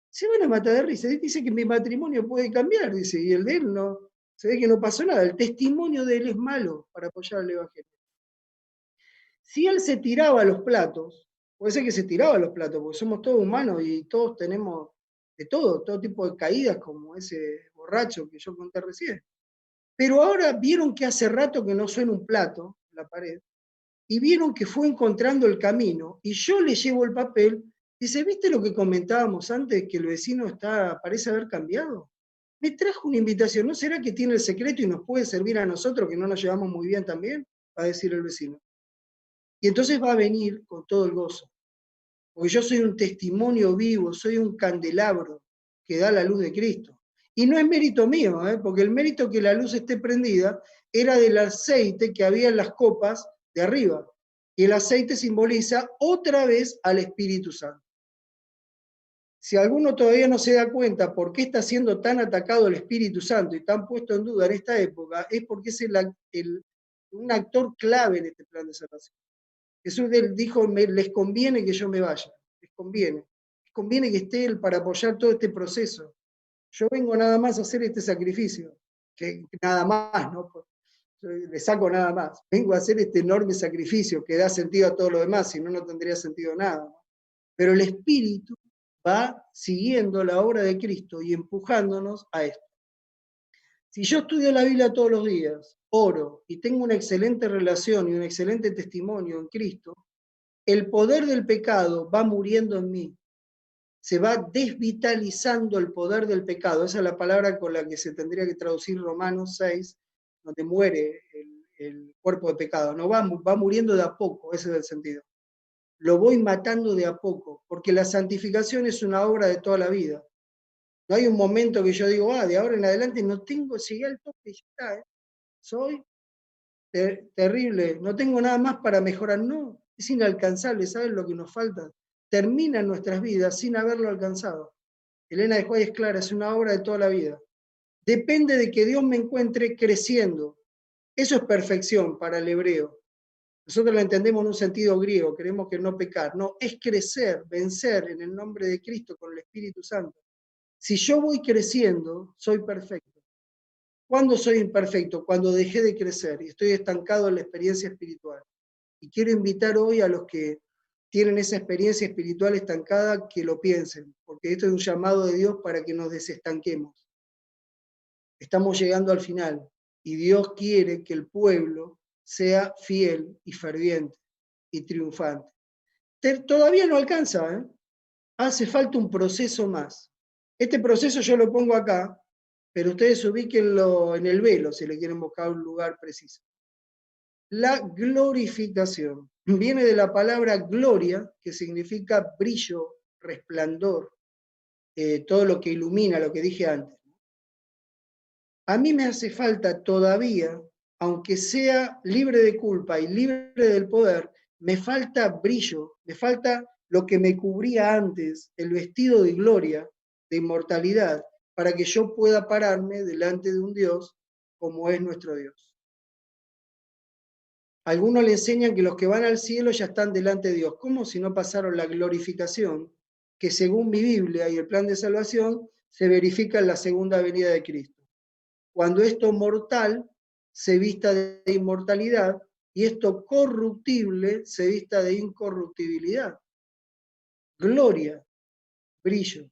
A: Se van a matar de risa. Dice que mi matrimonio puede cambiar, dice, y el de él no. Se ve que no pasó nada. El testimonio de él es malo para apoyar al Evangelio. Si él se tiraba a los platos, puede ser que se tiraba a los platos, porque somos todos humanos y todos tenemos de todo tipo de caídas, como ese borracho que yo conté recién. Pero ahora vieron que hace rato que no suena un plato en la pared, y vieron que fue encontrando el camino, y yo le llevo el papel, dice, ¿viste lo que comentábamos antes, que el vecino parece haber cambiado? Me trajo una invitación, ¿no será que tiene el secreto y nos puede servir a nosotros, que no nos llevamos muy bien también? Va a decir el vecino. Y entonces va a venir con todo el gozo. Porque yo soy un testimonio vivo, soy un candelabro que da la luz de Cristo. Y no es mérito mío, porque el mérito que la luz esté prendida era del aceite que había en las copas de arriba. Y el aceite simboliza otra vez al Espíritu Santo. Si alguno todavía no se da cuenta por qué está siendo tan atacado el Espíritu Santo y tan puesto en duda en esta época, es porque es un actor clave en este plan de salvación. Jesús dijo, les conviene que yo me vaya, les conviene que esté Él para apoyar todo este proceso. Yo vengo nada más a hacer este sacrificio, que nada más, ¿no? Le saco nada más. Vengo a hacer este enorme sacrificio que da sentido a todo lo demás, si no, no tendría sentido nada, ¿no? Pero el Espíritu va siguiendo la obra de Cristo y empujándonos a esto. Si yo estudio la Biblia todos los días, oro y tengo una excelente relación y un excelente testimonio en Cristo, el poder del pecado va muriendo en mí. Se va desvitalizando el poder del pecado. Esa es la palabra con la que se tendría que traducir Romanos 6, donde muere el cuerpo de pecado. No va muriendo de a poco, ese es el sentido. Lo voy matando de a poco, porque la santificación es una obra de toda la vida. No hay un momento que yo digo, de ahora en adelante no tengo, llegué al tope y ya está, soy terrible, no tengo nada más para mejorar. No, es inalcanzable, ¿sabes lo que nos falta? Terminan nuestras vidas sin haberlo alcanzado. Elena de White es clara, es una obra de toda la vida. Depende de que Dios me encuentre creciendo. Eso es perfección para el hebreo. Nosotros lo entendemos en un sentido griego, queremos que no pecar. No, es crecer, vencer en el nombre de Cristo con el Espíritu Santo. Si yo voy creciendo, soy perfecto. ¿Cuándo soy imperfecto? Cuando dejé de crecer y estoy estancado en la experiencia espiritual. Y quiero invitar hoy a los que tienen esa experiencia espiritual estancada que lo piensen, porque esto es un llamado de Dios para que nos desestanquemos. Estamos llegando al final y Dios quiere que el pueblo sea fiel y ferviente y triunfante. Todavía no alcanza, ¿eh? Hace falta un proceso más. Este proceso yo lo pongo acá, pero ustedes ubíquenlo en el velo si le quieren buscar un lugar preciso. La glorificación viene de la palabra gloria, que significa brillo, resplandor, todo lo que ilumina, lo que dije antes. A mí me hace falta todavía, aunque sea libre de culpa y libre del poder, me falta brillo, me falta lo que me cubría antes, el vestido de gloria, de inmortalidad, para que yo pueda pararme delante de un Dios como es nuestro Dios. Algunos le enseñan que los que van al cielo ya están delante de Dios. ¿Cómo si no pasaron la glorificación? Que según mi Biblia y el plan de salvación, se verifica en la segunda venida de Cristo. Cuando esto mortal se vista de inmortalidad y esto corruptible se vista de incorruptibilidad. Gloria, brillo.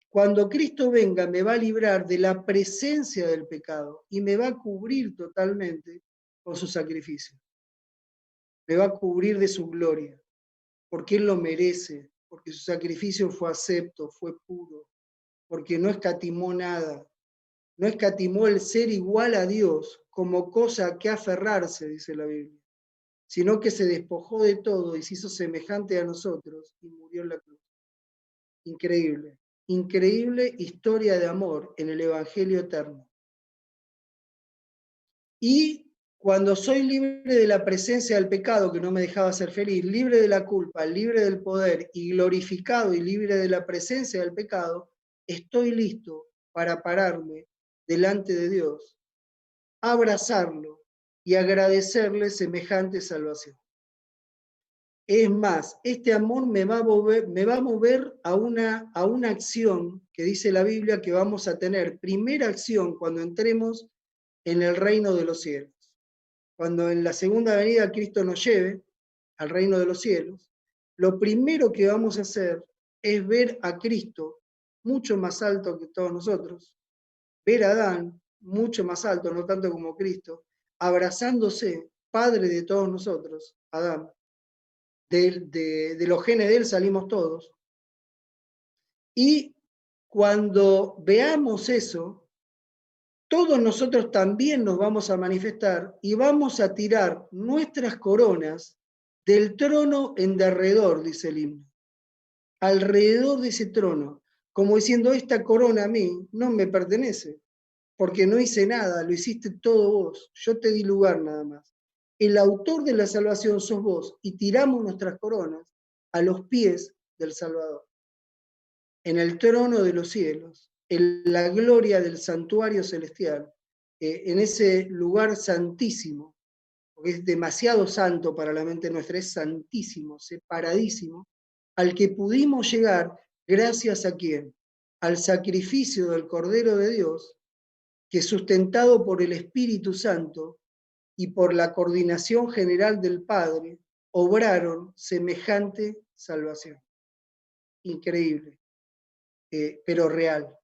A: Cuando Cristo venga me va a librar de la presencia del pecado y me va a cubrir totalmente con su sacrificio. Me va a cubrir de su gloria, porque Él lo merece, porque su sacrificio fue acepto, fue puro, porque no escatimó nada. No escatimó el ser igual a Dios como cosa que aferrarse, dice la Biblia, sino que se despojó de todo y se hizo semejante a nosotros y murió en la cruz. Increíble, increíble historia de amor en el Evangelio eterno. Y cuando soy libre de la presencia del pecado que no me dejaba ser feliz, libre de la culpa, libre del poder y glorificado y libre de la presencia del pecado, estoy listo para pararme delante de Dios, abrazarlo y agradecerle semejante salvación. Es más, este amor me va a mover a una acción que dice la Biblia que vamos a tener. Primera acción cuando entremos en el reino de los cielos. Cuando en la segunda venida Cristo nos lleve al reino de los cielos, lo primero que vamos a hacer es ver a Cristo mucho más alto que todos nosotros, ver a Adán mucho más alto, no tanto como Cristo, abrazándose, Padre de todos nosotros, Adán. De los genes de él salimos todos. Y cuando veamos eso, todos nosotros también nos vamos a manifestar y vamos a tirar nuestras coronas del trono en derredor, dice el himno. Alrededor de ese trono, como diciendo, esta corona a mí no me pertenece, porque no hice nada, lo hiciste todo vos, yo te di lugar nada más. El autor de la salvación sos vos, y tiramos nuestras coronas a los pies del Salvador. En el trono de los cielos, en la gloria del santuario celestial, en ese lugar santísimo, porque es demasiado santo para la mente nuestra, es santísimo, separadísimo, al que pudimos llegar gracias a quién, al sacrificio del Cordero de Dios, que sustentado por el Espíritu Santo y por la coordinación general del Padre, obraron semejante salvación. Increíble, pero real.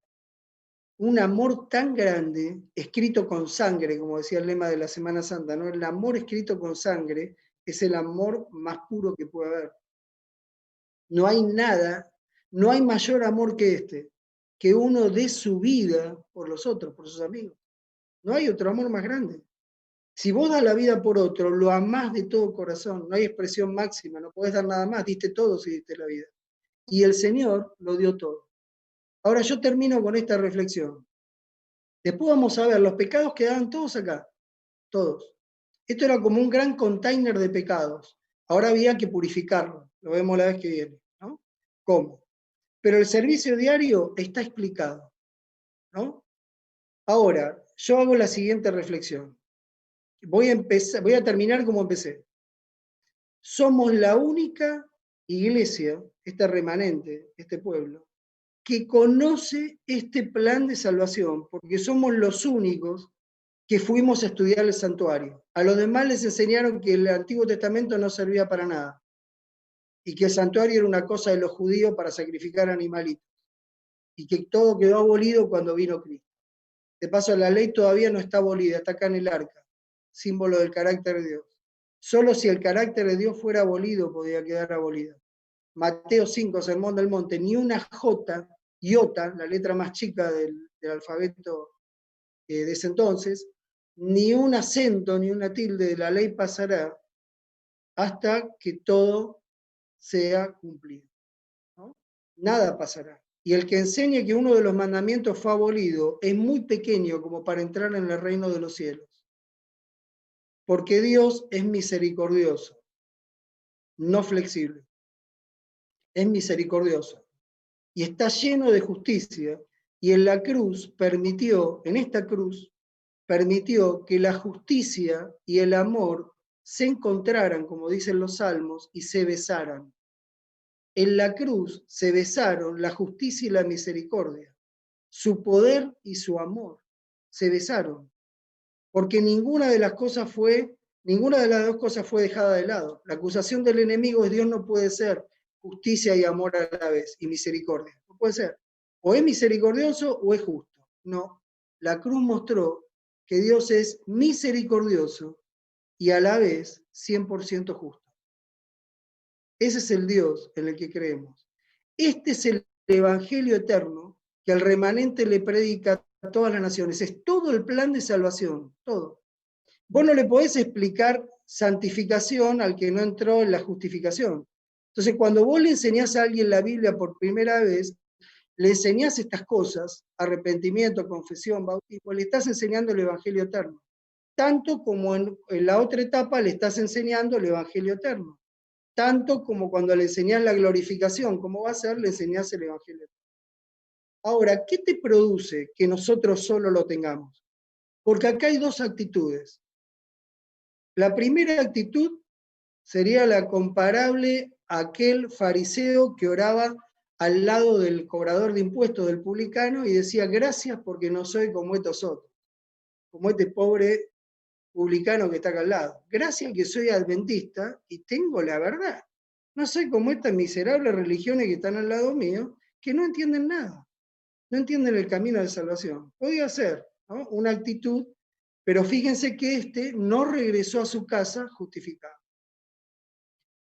A: Un amor tan grande, escrito con sangre, como decía el lema de la Semana Santa, ¿no? El amor escrito con sangre es el amor más puro que puede haber. No hay nada, no hay mayor amor que este, que uno dé su vida por los otros, por sus amigos. No hay otro amor más grande. Si vos das la vida por otro, lo amás de todo corazón, no hay expresión máxima, no podés dar nada más, diste todo si diste la vida. Y el Señor lo dio todo. Ahora yo termino con esta reflexión. Después vamos a ver, los pecados quedaban todos acá, todos. Esto era como un gran container de pecados. Ahora había que purificarlo, lo vemos la vez que viene, ¿no? ¿Cómo? Pero el servicio diario está explicado, ¿no? Ahora, yo hago la siguiente reflexión. Voy a terminar como empecé. Somos la única iglesia, este remanente, este pueblo, que conoce este plan de salvación, porque somos los únicos que fuimos a estudiar el santuario. A los demás les enseñaron que el Antiguo Testamento no servía para nada, y que el santuario era una cosa de los judíos para sacrificar animalitos, y que todo quedó abolido cuando vino Cristo. De paso, la ley todavía no está abolida, está acá en el arca, símbolo del carácter de Dios. Solo si el carácter de Dios fuera abolido, podía quedar abolido. Mateo 5, Sermón del Monte, ni una J, iota, la letra más chica del alfabeto de ese entonces, ni un acento, ni una tilde de la ley pasará hasta que todo sea cumplido, ¿no? Nada pasará. Y el que enseñe que uno de los mandamientos fue abolido es muy pequeño como para entrar en el reino de los cielos. Porque Dios es misericordioso, no flexible. Es misericordioso. Y está lleno de justicia. Y en la cruz en esta cruz, permitió que la justicia y el amor se encontraran, como dicen los salmos, y se besaran. En la cruz se besaron la justicia y la misericordia, su poder y su amor. Se besaron, porque ninguna de las dos cosas fue dejada de lado. La acusación del enemigo es: Dios no puede ser justicia y amor a la vez, y misericordia. No puede ser. O es misericordioso o es justo. No. La cruz mostró que Dios es misericordioso y a la vez 100% justo. Ese es el Dios en el que creemos. Este es el evangelio eterno que el remanente le predica a todas las naciones. Es todo el plan de salvación, todo. Vos no le podés explicar santificación al que no entró en la justificación. Entonces, cuando vos le enseñás a alguien la Biblia por primera vez, le enseñás estas cosas, arrepentimiento, confesión, bautismo, le estás enseñando el evangelio eterno. Tanto como en la otra etapa le estás enseñando el evangelio eterno. Tanto como cuando le enseñás la glorificación, ¿cómo va a ser? Le enseñás el evangelio eterno. Ahora, ¿qué te produce que nosotros solo lo tengamos? Porque acá hay dos actitudes. La primera actitud sería la comparable a aquel fariseo que oraba al lado del cobrador de impuestos, del publicano, y decía: gracias porque no soy como estos otros, como este pobre publicano que está acá al lado. Gracias que soy adventista y tengo la verdad. No soy como estas miserables religiones que están al lado mío, que no entienden nada, no entienden el camino de salvación. Podía ser, ¿no?, una actitud, pero fíjense que este no regresó a su casa justificado.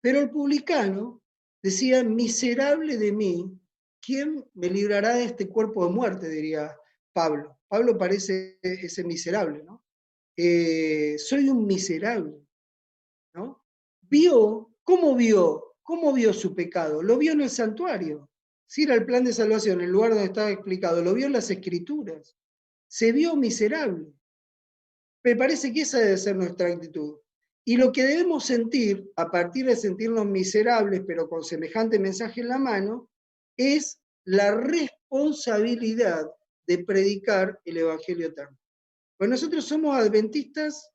A: Pero el publicano decía: miserable de mí, ¿quién me librará de este cuerpo de muerte?, diría Pablo. Pablo parece ese miserable, ¿no? Soy un miserable, ¿no? ¿Cómo vio su pecado? Lo vio en el santuario. Si era el plan de salvación, el lugar donde estaba explicado, lo vio en las Escrituras. Se vio miserable. Me parece que esa debe ser nuestra actitud. Y lo que debemos sentir, a partir de sentirnos miserables, pero con semejante mensaje en la mano, es la responsabilidad de predicar el Evangelio eterno. Pues nosotros somos adventistas,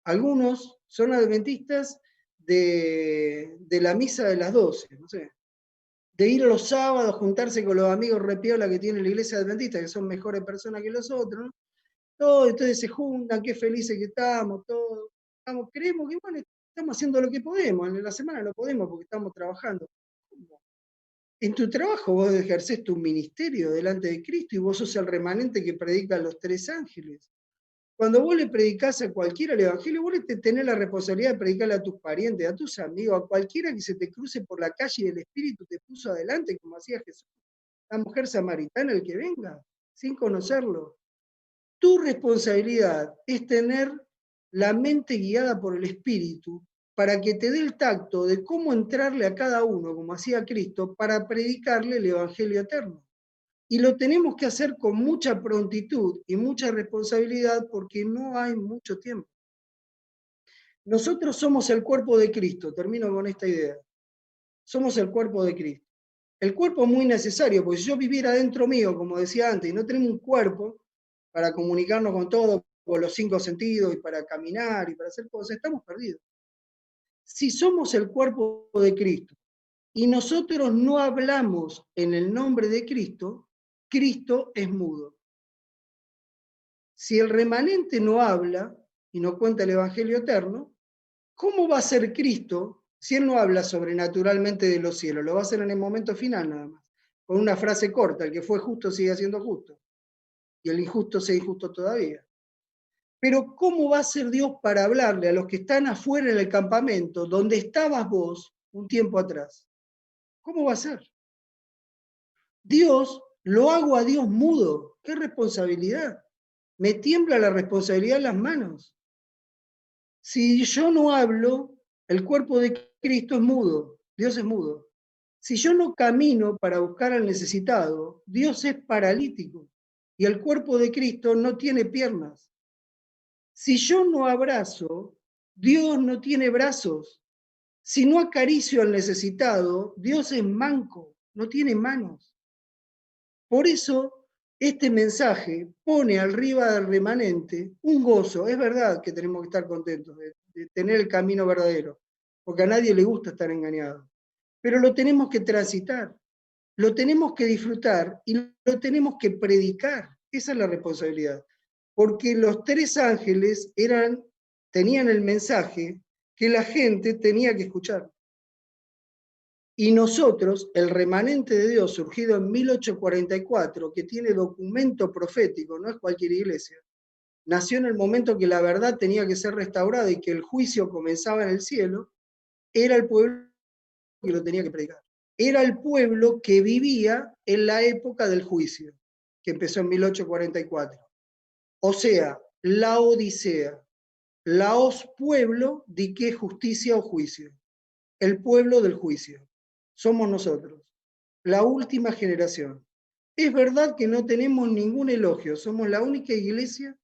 A: algunos son adventistas de la misa de las 12, no sé, de ir los sábados, juntarse con los amigos repiola que tiene la iglesia adventista, que son mejores personas que los otros, ¿no? Todo, entonces se juntan, qué felices que estamos, todos. Creemos que bueno, estamos haciendo lo que podemos, en la semana no podemos porque estamos trabajando. ¿Cómo? En tu trabajo vos ejercés tu ministerio delante de Cristo y vos sos el remanente que predica a los 3 ángeles. Cuando vos le predicás a cualquiera el evangelio, vos tenés la responsabilidad de predicarle a tus parientes, a tus amigos, a cualquiera que se te cruce por la calle y el Espíritu te puso adelante, como hacía Jesús. La mujer samaritana, el que venga, sin conocerlo. Tu responsabilidad es tener la mente guiada por el Espíritu para que te dé el tacto de cómo entrarle a cada uno, como hacía Cristo, para predicarle el evangelio eterno. Y lo tenemos que hacer con mucha prontitud y mucha responsabilidad porque no hay mucho tiempo. Nosotros somos el cuerpo de Cristo, termino con esta idea. Somos el cuerpo de Cristo. El cuerpo es muy necesario, porque si yo viviera dentro mío, como decía antes, y no tenemos un cuerpo para comunicarnos con todo, con los 5 sentidos, y para caminar, y para hacer cosas, estamos perdidos. Si somos el cuerpo de Cristo, y nosotros no hablamos en el nombre de Cristo, Cristo es mudo. Si el remanente no habla y no cuenta el Evangelio eterno, ¿cómo va a ser Cristo si Él no habla sobrenaturalmente de los cielos? Lo va a hacer en el momento final nada más, con una frase corta: el que fue justo sigue siendo justo, y el injusto sea injusto todavía. Pero ¿cómo va a ser Dios para hablarle a los que están afuera en el campamento, donde estabas vos un tiempo atrás? ¿Cómo va a ser? Dios, lo hago a Dios mudo. ¡Qué responsabilidad! Me tiembla la responsabilidad en las manos. Si yo no hablo, el cuerpo de Cristo es mudo, Dios es mudo. Si yo no camino para buscar al necesitado, Dios es paralítico y el cuerpo de Cristo no tiene piernas. Si yo no abrazo, Dios no tiene brazos. Si no acaricio al necesitado, Dios es manco, no tiene manos. Por eso, este mensaje pone arriba del remanente un gozo. Es verdad que tenemos que estar contentos de tener el camino verdadero, porque a nadie le gusta estar engañado. Pero lo tenemos que transitar, lo tenemos que disfrutar y lo tenemos que predicar. Esa es la responsabilidad. Porque los 3 ángeles tenían el mensaje que la gente tenía que escuchar. Y nosotros, el remanente de Dios surgido en 1844, que tiene documento profético, no es cualquier iglesia, nació en el momento que la verdad tenía que ser restaurada y que el juicio comenzaba en el cielo, era el pueblo que lo tenía que predicar. Era el pueblo que vivía en la época del juicio, que empezó en 1844. O sea, la Odisea. Laos pueblo di que justicia o juicio. El pueblo del juicio. Somos nosotros, la última generación. Es verdad que no tenemos ningún elogio, somos la única iglesia,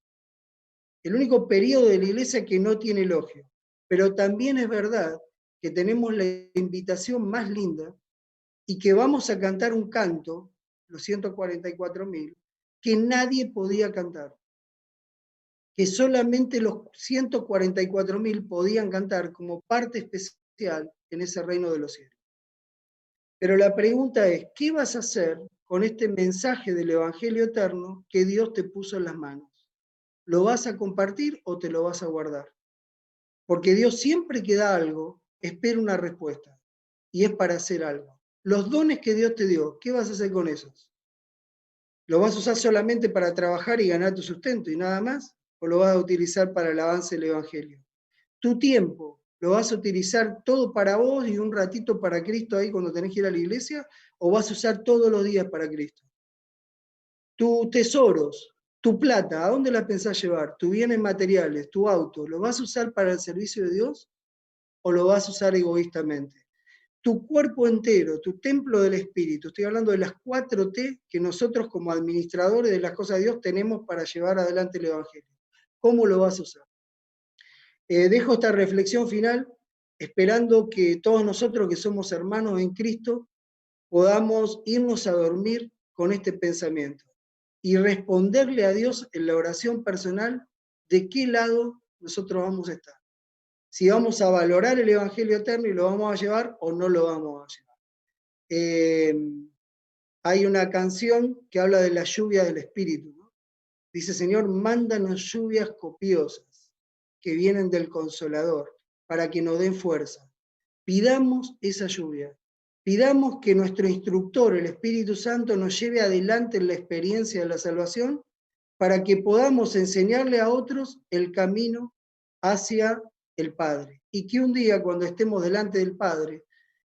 A: el único periodo de la iglesia que no tiene elogio. Pero también es verdad que tenemos la invitación más linda y que vamos a cantar un canto, los 144.000, que nadie podía cantar. Que solamente los 144.000 podían cantar como parte especial en ese reino de los cielos. Pero la pregunta es, ¿qué vas a hacer con este mensaje del Evangelio eterno que Dios te puso en las manos? ¿Lo vas a compartir o te lo vas a guardar? Porque Dios siempre que da algo, espera una respuesta. Y es para hacer algo. Los dones que Dios te dio, ¿qué vas a hacer con esos? ¿Lo vas a usar solamente para trabajar y ganar tu sustento y nada más? ¿O lo vas a utilizar para el avance del Evangelio? Tu tiempo, ¿lo vas a utilizar todo para vos y un ratito para Cristo ahí cuando tenés que ir a la iglesia? ¿O vas a usar todos los días para Cristo? Tus tesoros, tu plata, ¿a dónde la pensás llevar? Tus bienes materiales, tu auto, ¿lo vas a usar para el servicio de Dios o lo vas a usar egoístamente? Tu cuerpo entero, tu templo del Espíritu, estoy hablando de las 4 T que nosotros como administradores de las cosas de Dios tenemos para llevar adelante el Evangelio. ¿Cómo lo vas a usar? Dejo esta reflexión final esperando que todos nosotros que somos hermanos en Cristo podamos irnos a dormir con este pensamiento y responderle a Dios en la oración personal de qué lado nosotros vamos a estar. Si vamos a valorar el Evangelio eterno y lo vamos a llevar o no lo vamos a llevar. Hay una canción que habla de la lluvia del Espíritu, ¿no? Dice, Señor, mándanos lluvias copiosas que vienen del Consolador para que nos den fuerza. Pidamos esa lluvia. Pidamos que nuestro instructor, el Espíritu Santo, nos lleve adelante en la experiencia de la salvación para que podamos enseñarle a otros el camino hacia el Padre. Y que un día, cuando estemos delante del Padre,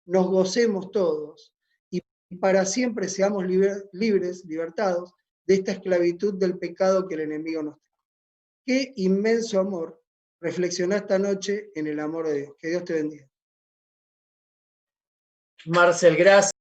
A: nos gocemos todos y para siempre seamos libres, libertados de esta esclavitud del pecado que el enemigo nos trae. Qué inmenso amor. Reflexiona esta noche en el amor de Dios. Que Dios te bendiga.
B: Marcel, gracias.